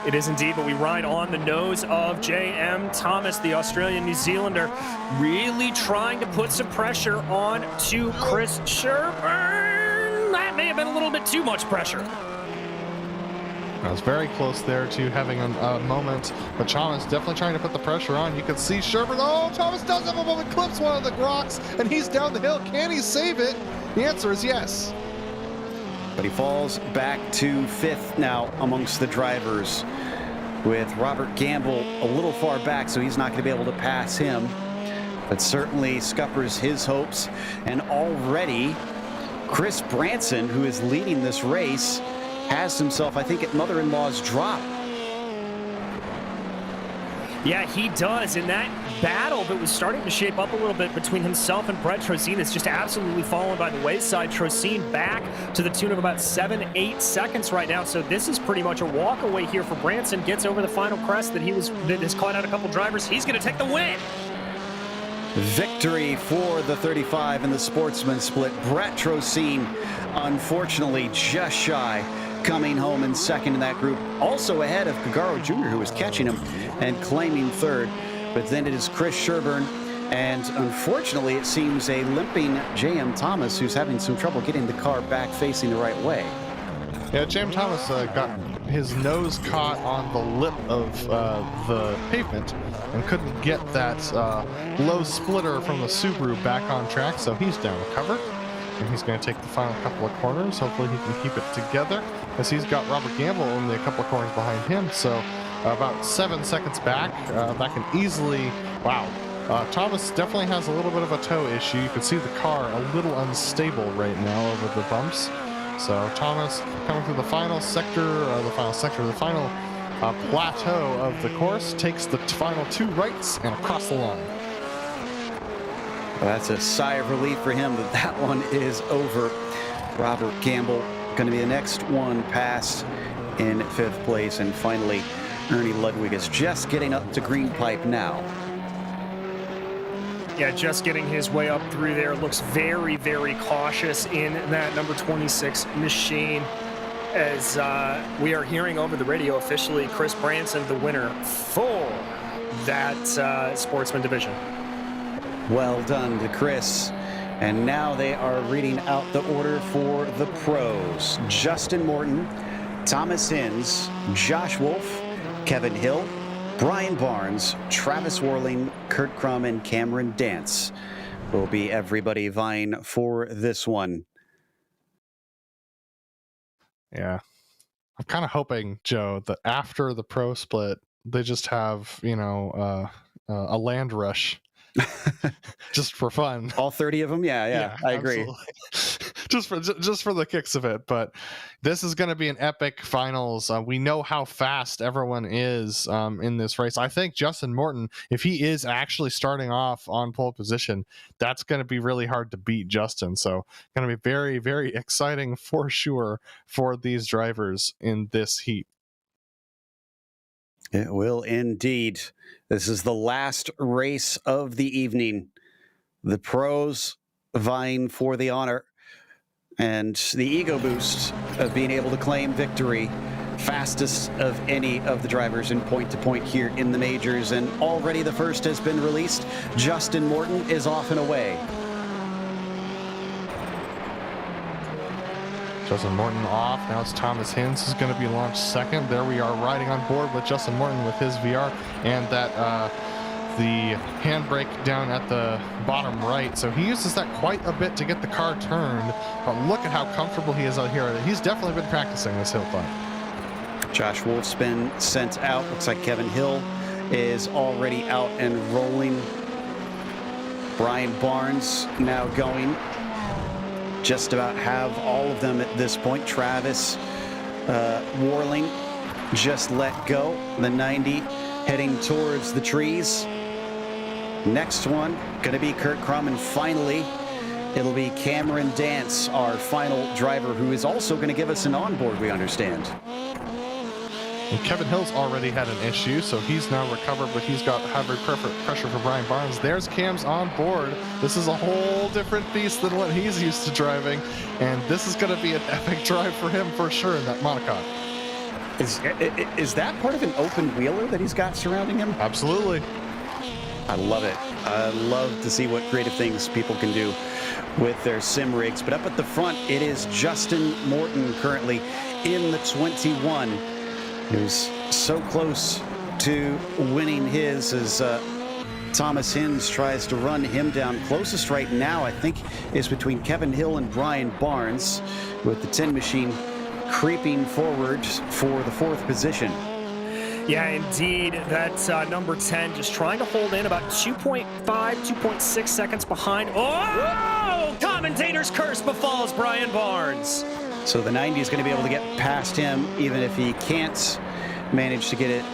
It is indeed, but we ride on the nose of J.M. Thomas, the Australian-New Zealander, really trying to put some pressure on to Chris Sherburne. That may have been a little bit too much pressure. I was very close there to having a moment, but Thomas definitely trying to put the pressure on. You can see Sherburne. Oh, Thomas does have a moment, clips one of the rocks, and he's down the hill. Can he save it? The answer is yes. But he falls back to 5th now amongst the drivers, with Robert Gamble a little far back, so he's not going to be able to pass him. But certainly scuppers his hopes. And already Chris Branson, who is leading this race, has himself, I think, at mother-in-law's drop. Yeah, he does. And that battle that was starting to shape up a little bit between himself and Brett Trocine is just absolutely fallen by the wayside. Trocine back to the tune of about 7-8 seconds right now. So this is pretty much a walk away here for Branson. Gets over the final crest that has caught out a couple drivers. He's going to take the win. Victory for the 35 in the Sportsman split. Brett Trocine, unfortunately, just shy, coming home in second in that group. Also ahead of Kagaro Jr., who was catching him and claiming 3rd. But then it is Chris Sherburne, and unfortunately, it seems a limping J.M. Thomas who's having some trouble getting the car back facing the right way. Yeah, J.M. Thomas got his nose caught on the lip of the pavement and couldn't get that low splitter from the Subaru back on track, so he's down to cover. And he's going to take the final couple of corners. Hopefully he can keep it together, as he's got Robert Gamble only a couple of corners behind him. So about 7 seconds back. That can easily, wow. Thomas definitely has a little bit of a toe issue. You can see the car a little unstable right now over the bumps. So Thomas coming through the final plateau of the course, takes the final 2 rights and across the line. Well, that's a sigh of relief for him that one is over. Robert Gamble going to be the next one passed in 5th place, and finally Ernie Ludwig is just getting up to green pipe now. Yeah, just getting his way up through there. Looks very, very cautious in that number 26 machine. As we are hearing over the radio officially, Chris Branson, the winner for that Sportsman division. Well done to Chris. And now they are reading out the order for the pros. Justin Morton, Thomas Hinz, Josh Wolf, Kevin Hill, Brian Barnes, Travis Worling, Kurt Crum, and Cameron Dance will be everybody vying for this one. Yeah. I'm kind of hoping, Joe, that after the pro split, they just have, a land rush. Just for fun. All 30 of them? Yeah, I agree. just for the kicks of it. But this is going to be an epic finals. We know how fast everyone is in this race. I think Justin Morton, if he is actually starting off on pole position, that's going to be really hard to beat Justin. So going to be very, very exciting for sure for these drivers in this heat. It will indeed. This is the last race of the evening. The pros vying for the honor and the ego boost of being able to claim victory. Fastest of any of the drivers in point-to-point here in the majors. And already the first has been released. Justin Morton is off and away. Justin Morton off. Now it's Thomas Hinz who's going to be launched second. There we are riding on board with Justin Morton with his VR, and that the handbrake down at the bottom right. So he uses that quite a bit to get the car turned. But look at how comfortable he is out here. He's definitely been practicing this hill climb. Josh Wolf's been sent out. Looks like Kevin Hill is already out and rolling. Brian Barnes now going. Just about have all of them at this point. Travis Warling just let go. The 90 heading towards the trees. Next one going to be Kurt Crum, and finally it'll be Cameron Dance, our final driver, who is also going to give us an onboard, we understand. And Kevin Hill's already had an issue, so he's now recovered, but he's got heavy pressure for Brian Barnes. There's Cam's on board. This is a whole different beast than what he's used to driving, and this is going to be an epic drive for him for sure in that monocoque. Is that part of an open wheeler that he's got surrounding him? Absolutely. I love it. I love to see what creative things people can do with their sim rigs. But up at the front, it is Justin Morton currently in the 21. Who's so close to winning his as Thomas Hinds tries to run him down. Closest right now, I think, is between Kevin Hill and Brian Barnes, with the 10 machine creeping forward for the 4th position. Yeah, indeed. That's number 10, just trying to hold in about 2.5, 2.6 seconds behind. Oh! Commentator's curse befalls Brian Barnes. So the 90 is going to be able to get past him, even if he can't manage to get it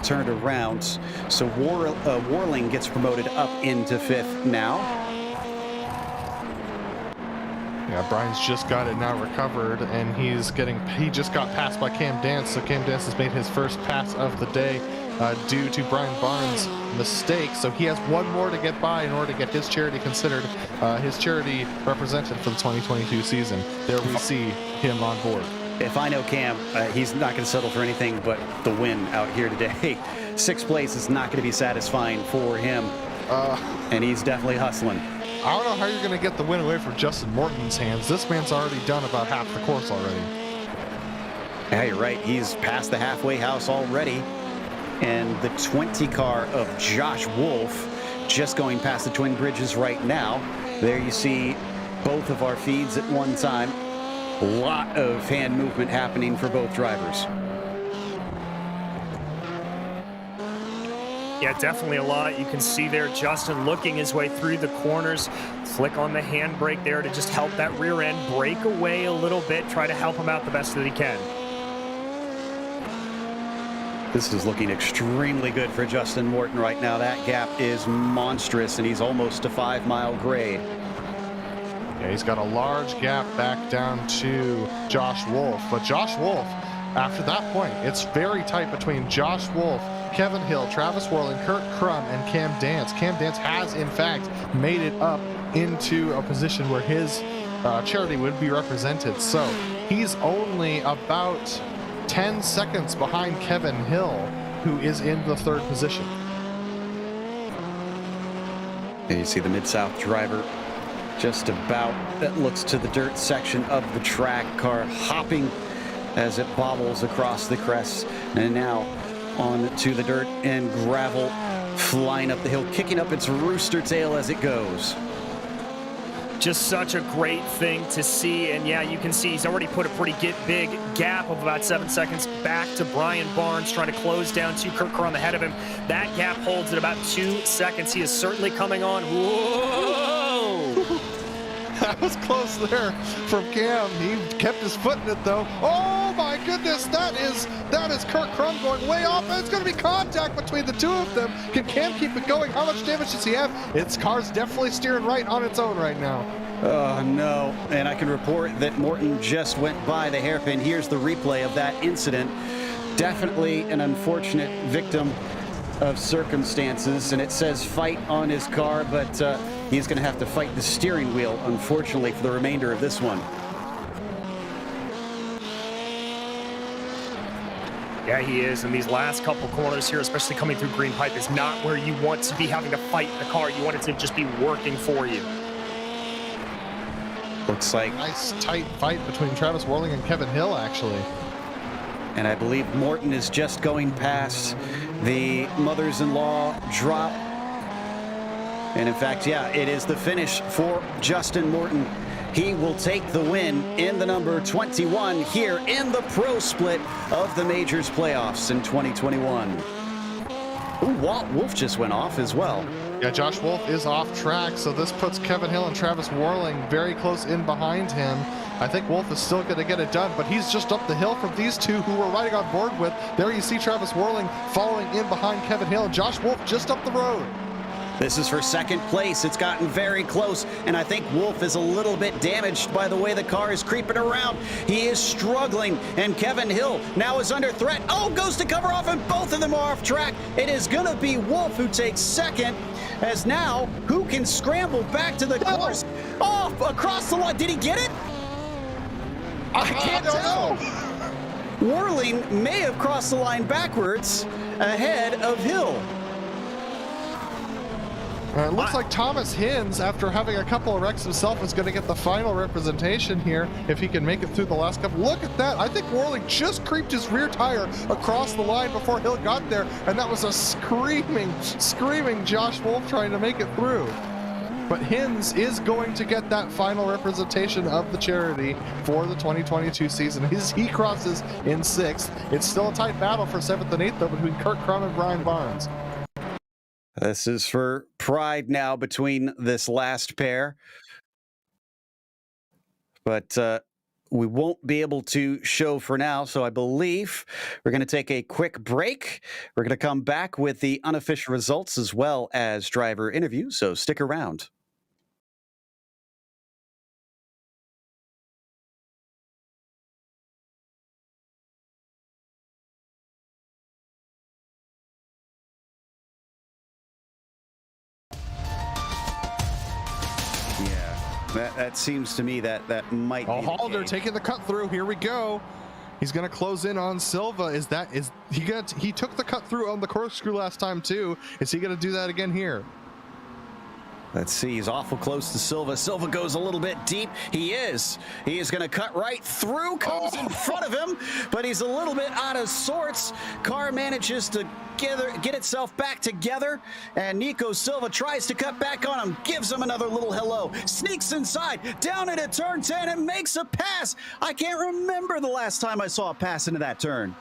turned around. So Warling gets promoted up into 5th now. Yeah, Brian's just got it now recovered, and he just got passed by Cam Dance. So Cam Dance has made his first pass of the day due to Brian Barnes' mistake. So he has one more to get by in order to get his charity considered his charity represented for the 2022 season. There we see him on board. If I know Cam, he's not going to settle for anything but the win out here today. 6th place is not going to be satisfying for him, and he's definitely hustling. I don't know how you're going to get the win away from Justin Morton's hands. This man's already done about half the course already. Yeah, you're right. He's past the halfway house already. And the 20 car of Josh Wolf just going past the Twin Bridges right now. There you see both of our feeds at one time. A lot of hand movement happening for both drivers. Yeah, definitely a lot. You can see there Justin looking his way through the corners. Flick on the handbrake there to just help that rear end break away a little bit. Try to help him out the best that he can. This is looking extremely good for Justin Morton right now. That gap is monstrous, and he's almost a 5-mile grade. Yeah, he's got a large gap back down to Josh Wolf. But Josh Wolf, after that point, it's very tight between Josh Wolf, Kevin Hill, Travis Warling, Kurt Crum, and Cam Dance. Cam Dance has, in fact, made it up into a position where his charity would be represented. So he's only about 10 seconds behind Kevin Hill, who is in the 3rd position. And you see the Mid-South driver just about, that looks to the dirt section of the track. Car hopping as it bobbles across the crest, and now on to the dirt and gravel, flying up the hill, kicking up its rooster tail as it goes. Just such a great thing to see, and yeah, you can see he's already put a pretty big gap of about 7 seconds back to Brian Barnes, trying to close down to Kurt Crum ahead of him. That gap holds at about 2 seconds. He is certainly coming on. Whoa! That was close there from Cam. He kept his foot in it though. Oh my goodness, that is Kurt Crum going way off, and it's going to be contact between the two of them. Can Cam keep it going? How much damage does he have? Its car's definitely steering right on its own right now. Oh no, and I can report that Morton just went by the hairpin. Here's the replay of that incident. Definitely an unfortunate victim of circumstances, and it says fight on his car, but he's going to have to fight the steering wheel, unfortunately, for the remainder of this one. Yeah, he is. And these last couple corners here, especially coming through green pipe, is not where you want to be having to fight the car. You want it to just be working for you. Looks like nice tight fight between Travis Warling and Kevin Hill, actually. And I believe Morton is just going past the mothers-in-law drop And in fact, yeah, it is the finish for Justin Morton. He will take the win in the number 21 here in the pro split of the Majors playoffs in 2021. Ooh, Walt Wolf just went off as well. Yeah, Josh Wolf is off track, so this puts Kevin Hill and Travis Warling very close in behind him. I think Wolf is still going to get it done, but he's just up the hill from these two who we're riding on board with. There you see Travis Warling following in behind Kevin Hill, and Josh Wolf just up the road. This is for second place. It's gotten very close, and I think Wolf is a little bit damaged by the way the car is creeping around. He is struggling, and Kevin Hill now is under threat. Oh, goes to cover off, and both of them are off track. It is going to be Wolf who takes second, as now, who can scramble back to the course? Oh, across the line. Did he get it? I can't tell. Warling may have crossed the line backwards ahead of Hill. It looks like Thomas Hins, after having a couple of wrecks himself, is going to get the final representation here if he can make it through the last couple. Look at that. I think Warling just creeped his rear tire across the line before Hill got there, and that was a screaming Josh Wolf trying to make it through. But Hins is going to get that final representation of the charity for the 2022 season. He crosses in 6th. It's still a tight battle for 7th and 8th, though, between Kurt Crum and Brian Barnes. This is for pride now between this last pair. But we won't be able to show for now, so I believe we're going to take a quick break. We're going to come back with the unofficial results as well as driver interviews, so stick around. That seems to me that might be Halder taking the cut through. Here we go. He's going to close in on Silva. He took the cut through on the corkscrew last time too. Is he going to do that again here? Let's see. He's awful close to Silva. Silva goes a little bit deep. He is going to cut right through, comes in front of him, but he's a little bit out of sorts. Car manages to get itself back together, and Nico Silva tries to cut back on him, gives him another little hello, sneaks inside, down into turn 10, and makes a pass. I can't remember the last time I saw a pass into that turn.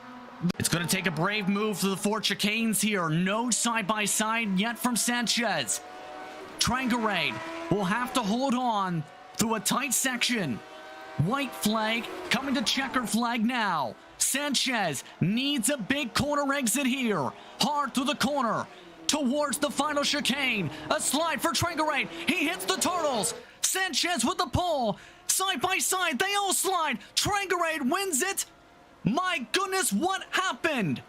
It's going to take a brave move for the four chicanes here. No side-by-side yet from Sanchez. Trangarade will have to hold on through a tight section. White flag coming to checker flag now. Sanchez needs a big corner exit here. Hard through the corner towards the final chicane. A slide for Trangarade. He hits the turtles. Sanchez with the pole. Side by side, they all slide. Trangarade wins it. My goodness, what happened?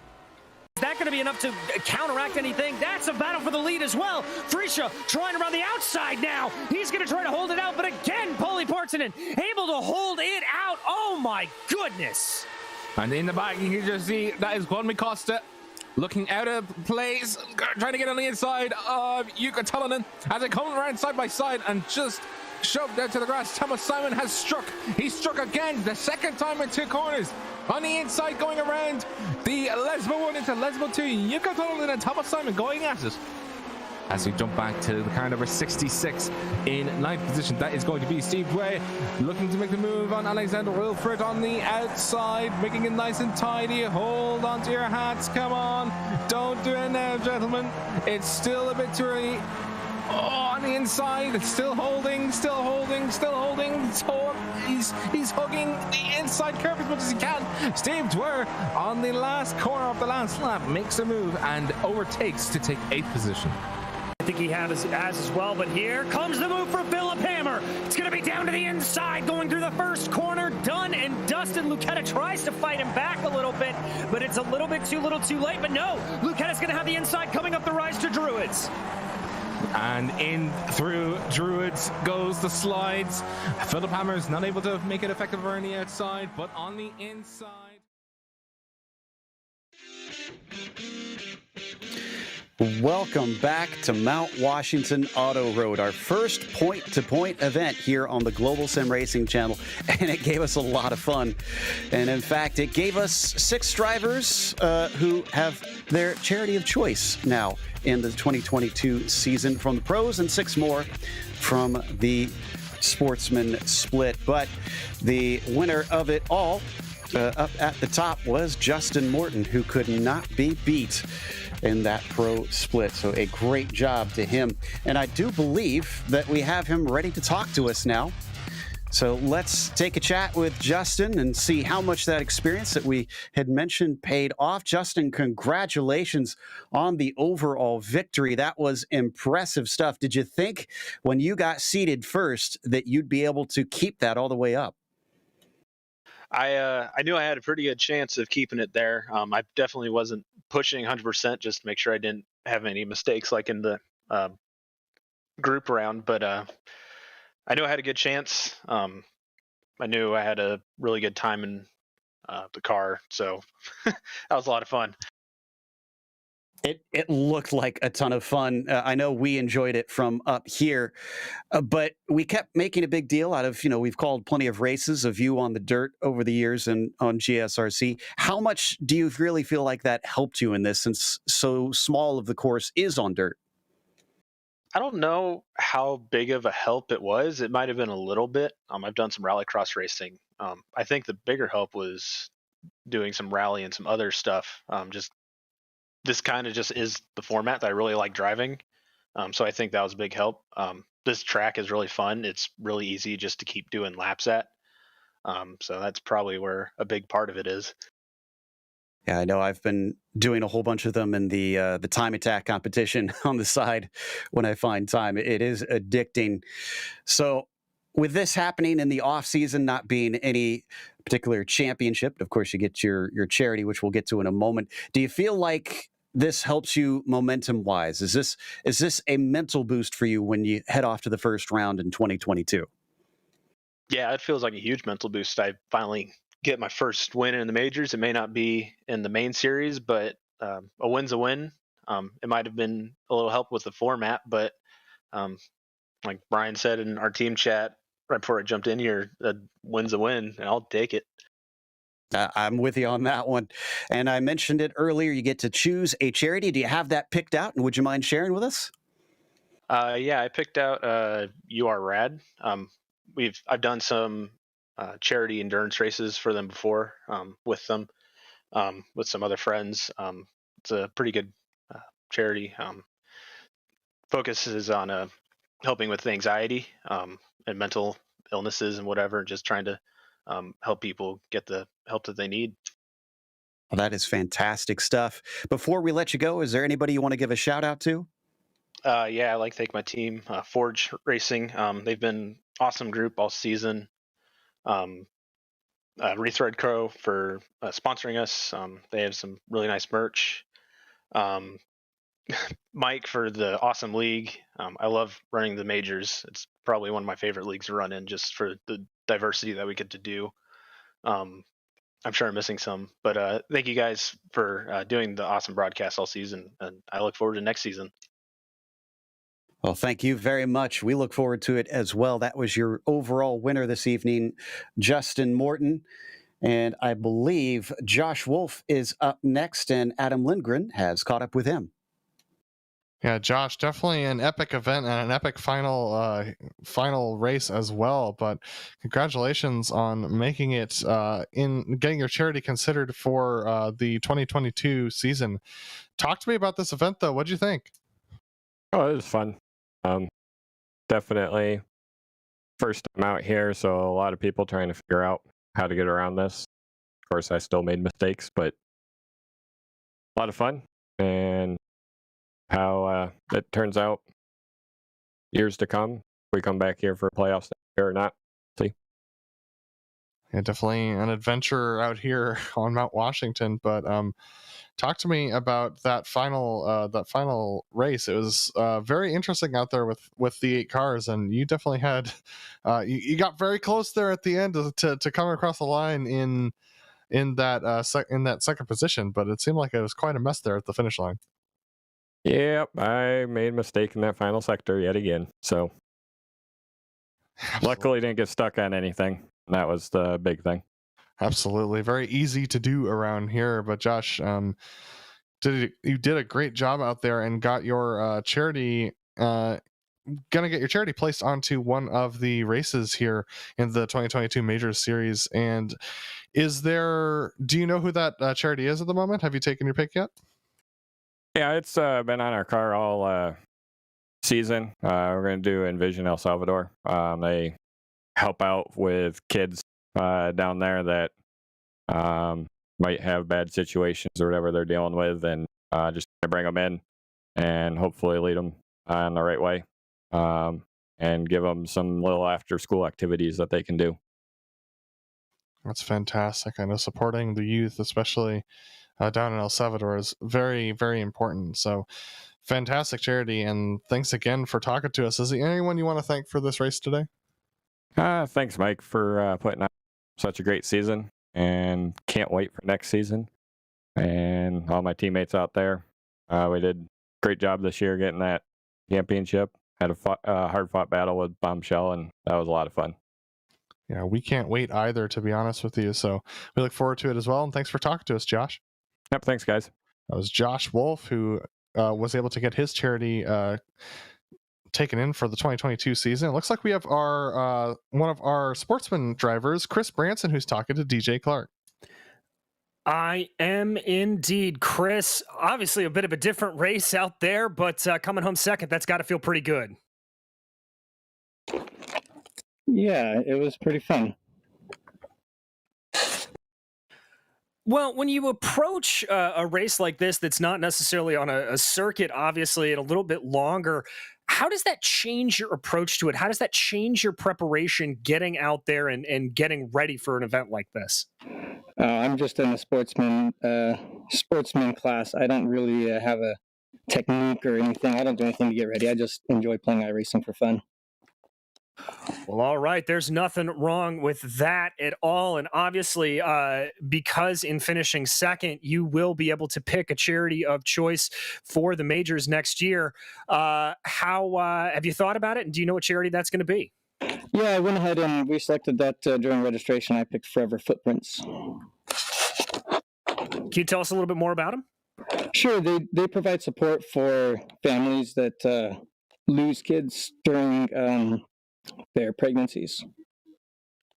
Is that going to be enough to counteract anything? That's a battle for the lead as well. Frisha trying around the outside now. He's going to try to hold it out, but again, Paulie Portsonen able to hold it out. Oh my goodness. And in the back, you can just see that is Juan Costa looking out of place, trying to get on the inside of Jukka Tolonen as they come around side by side and just shoved out to the grass. Thomas Simon has struck. He struck again, the second time in 2 corners. On the inside, going around the Lesbo 1 into Lesbo 2. Jukka Tolonen and Thomas Simon going at it. As we jump back to the car number 66 in 9th position, that is going to be Steve Bray looking to make the move on Alexander Wilfred on the outside, making it nice and tidy. Hold on to your hats, come on. Don't do it now, gentlemen. It's still a bit too early. Oh, on the inside, still holding. So he's hugging the inside curve as much as he can. Steve Dwyer on the last corner of the last lap makes a move and overtakes to take 8th position. I think he has as well, but here comes the move for Philip Hammer. It's going to be down to the inside, going through the first corner, done and dusted. Lucetta tries to fight him back a little bit, but it's a little bit too late. But no, Lucetta's going to have the inside coming up the rise to Druids. And in through Druids goes the slides. Philip Hammer is not able to make it effective on the outside, but on the inside. Welcome back to Mount Washington Auto Road, our first point-to-point event here on the Global Sim Racing channel, and it gave us a lot of fun. And in fact, it gave us 6 drivers who have their charity of choice now in the 2022 season from the pros, and 6 more from the Sportsman split. But the winner of it all up at the top was Justin Morton, who could not be beat in that pro split. So a great job to him. And I do believe that we have him ready to talk to us now. So let's take a chat with Justin and see how much that experience that we had mentioned paid off. Justin, congratulations on the overall victory. That was impressive stuff. Did you think when you got seated first that you'd be able to keep that all the way up? I knew I had a pretty good chance of keeping it there. I definitely wasn't pushing 100% just to make sure I didn't have any mistakes like in the group round, but I knew I had a good chance. I knew I had a really good time in the car, so that was a lot of fun. It looked like a ton of fun. I know we enjoyed it from up here, but we kept making a big deal out of, we've called plenty of races of you on the dirt over the years and on GSRC. How much do you really feel like that helped you in this, since so small of the course is on dirt? I don't know how big of a help it was. It might have been a little bit. I've done some rallycross racing. I think the bigger help was doing some rally and some other stuff. This kind of just is the format that I really like driving. So I think that was a big help. This track is really fun. It's really easy just to keep doing laps at. So that's probably where a big part of it is. Yeah, I know I've been doing a whole bunch of them in the time attack competition on the side when I find time. It is addicting. So with this happening in the off season, not being any particular championship, of course you get your charity, which we'll get to in a moment. Do you feel like this helps you momentum wise? Is this a mental boost for you when you head off to the first round in 2022? Yeah, it feels like a huge mental boost. I finally get my first win in the majors. It may not be in the main series, but a win's a win. It might have been a little help with the format, but like Brian said in our team chat right before I jumped in here, a win's a win, and I'll take it. I'm with you on that one. And I mentioned it earlier, you get to choose a charity. Do you have that picked out, and would you mind sharing with us? Yeah, I picked out You Are Rad. I've done some charity endurance races for them before, with them, with some other friends. It's a pretty good charity. Focuses on helping with anxiety and mental illnesses and whatever, just trying to help people get the help that they need. Well, that is fantastic stuff. Before we let you go, is there anybody you want to give a shout out to? Yeah, I like to thank my team, Forge Racing. They've been awesome group all season. Rethread Crow for sponsoring us. They have some really nice merch. Mike for the awesome league. I love running the majors. It's probably one of my favorite leagues to run in, just for the diversity that we get to do. I'm sure I'm missing some, but thank you guys for doing the awesome broadcast all season, and I look forward to next season. Well, thank you very much. We look forward to it as well. That was your overall winner this evening, Justin Morton. And I believe Josh Wolf is up next, and Adam Lindgren has caught up with him. Yeah, Josh, definitely an epic event and an epic final race as well. But congratulations on making it in getting your charity considered for the 2022 season. Talk to me about this event, though. What'd you think? Oh, it was fun. Definitely first time out here, so a lot of people trying to figure out how to get around this. Of course, I still made mistakes, but a lot of fun. And how it turns out years to come, we come back here for playoffs next year or not. See. Yeah, definitely an adventure out here on Mount Washington. But talk to me about that final race. It was very interesting out there with the 8 cars, and you definitely had you got very close there at the end to come across the line in that second position. But it seemed like it was quite a mess there at the finish line. Yep, I made a mistake in that final sector yet again. So luckily didn't get stuck on anything. That was the big thing. Absolutely. Very easy to do around here. But Josh, you did a great job out there and got your charity, gonna get your charity placed onto one of the races here in the 2022 Majors Series. And do you know who that charity is at the moment? Have you taken your pick yet? Yeah, it's been on our car all season. We're going to do Envision El Salvador. They help out with kids down there that might have bad situations or whatever they're dealing with, and just bring them in and hopefully lead them in the right way, and give them some little after-school activities that they can do. That's fantastic. I know supporting the youth, especially down in El Salvador, is very, very important. So fantastic charity, and thanks again for talking to us. Is there anyone you want to thank for this race today? Thanks, Mike, for putting on such a great season, and can't wait for next season. And all my teammates out there, we did a great job this year getting that championship. Had a hard-fought battle with Bombshell, and that was a lot of fun. Yeah, we can't wait either, to be honest with you. So we look forward to it as well. And thanks for talking to us, Josh. Yep, thanks, guys. That was Josh Wolf, who was able to get his charity taken in for the 2022 season. It looks like we have our one of our sportsman drivers, Chris Branson, who's talking to DJ Clark. I am indeed. Chris, obviously a bit of a different race out there, but coming home second, that's got to feel pretty good. Yeah, it was pretty fun. Well, when you approach a race like this that's not necessarily on a circuit, obviously, and a little bit longer, how does that change your approach to it? How does that change your preparation getting out there and getting ready for an event like this? I'm just in a sportsman class. I don't really have a technique or anything. I don't do anything to get ready. I just enjoy playing iRacing for fun. Well, all right. There's nothing wrong with that at all. And obviously, because in finishing second, you will be able to pick a charity of choice for the majors next year. How have you thought about it? And do you know what charity that's going to be? Yeah, I went ahead and we selected that during registration. I picked Forever Footprints. Can you tell us a little bit more about them? Sure. They provide support for families that lose kids during their pregnancies.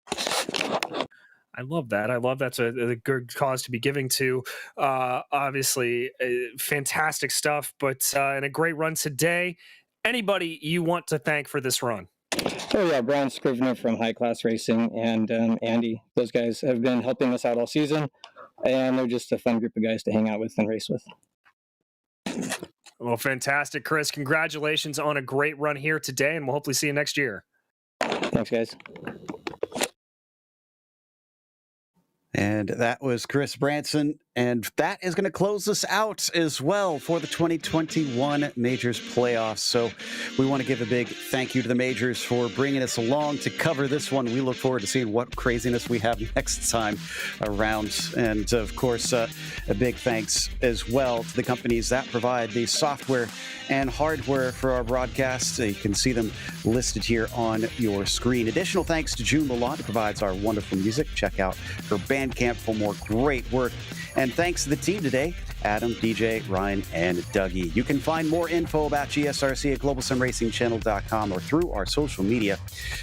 I love that. I love that's a good cause to be giving to. Obviously, fantastic stuff, but in a great run today. Anybody you want to thank for this run? Oh, yeah, Brian Scrivener from High Class Racing and Andy. Those guys have been helping us out all season, and they're just a fun group of guys to hang out with and race with. Well, fantastic, Chris. Congratulations on a great run here today, and we'll hopefully see you next year. Thanks, guys. And that was Chris Branson. And that is going to close us out as well for the 2021 Majors playoffs. So we want to give a big thank you to the Majors for bringing us along to cover this one. We look forward to seeing what craziness we have next time around. And of course, a big thanks as well to the companies that provide the software and hardware for our broadcasts. You can see them listed here on your screen. Additional thanks to June Lalonde, who provides our wonderful music. Check out her Bandcamp for more great work. And thanks to the team today, Adam, DJ, Ryan, and Dougie. You can find more info about GSRC at globalsimracingchannel.com or through our social media.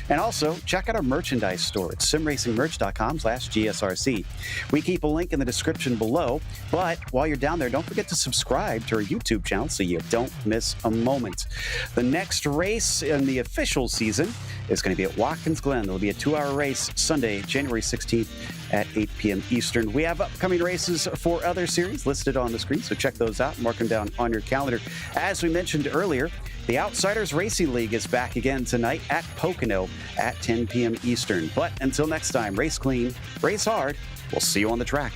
And also, check out our merchandise store at simracingmerch.com/GSRC. We keep a link in the description below, but while you're down there, don't forget to subscribe to our YouTube channel so you don't miss a moment. The next race in the official season is going to be at Watkins Glen. There'll be a 2-hour race Sunday, January 16th at 8 p.m. Eastern. We have upcoming races for other series listed on the screen, so check those out. Mark them down on your calendar. As we mentioned earlier, the Outsiders Racing League is back again tonight at Pocono at 10 p.m. Eastern. But until next time, race clean, race hard. We'll see you on the track.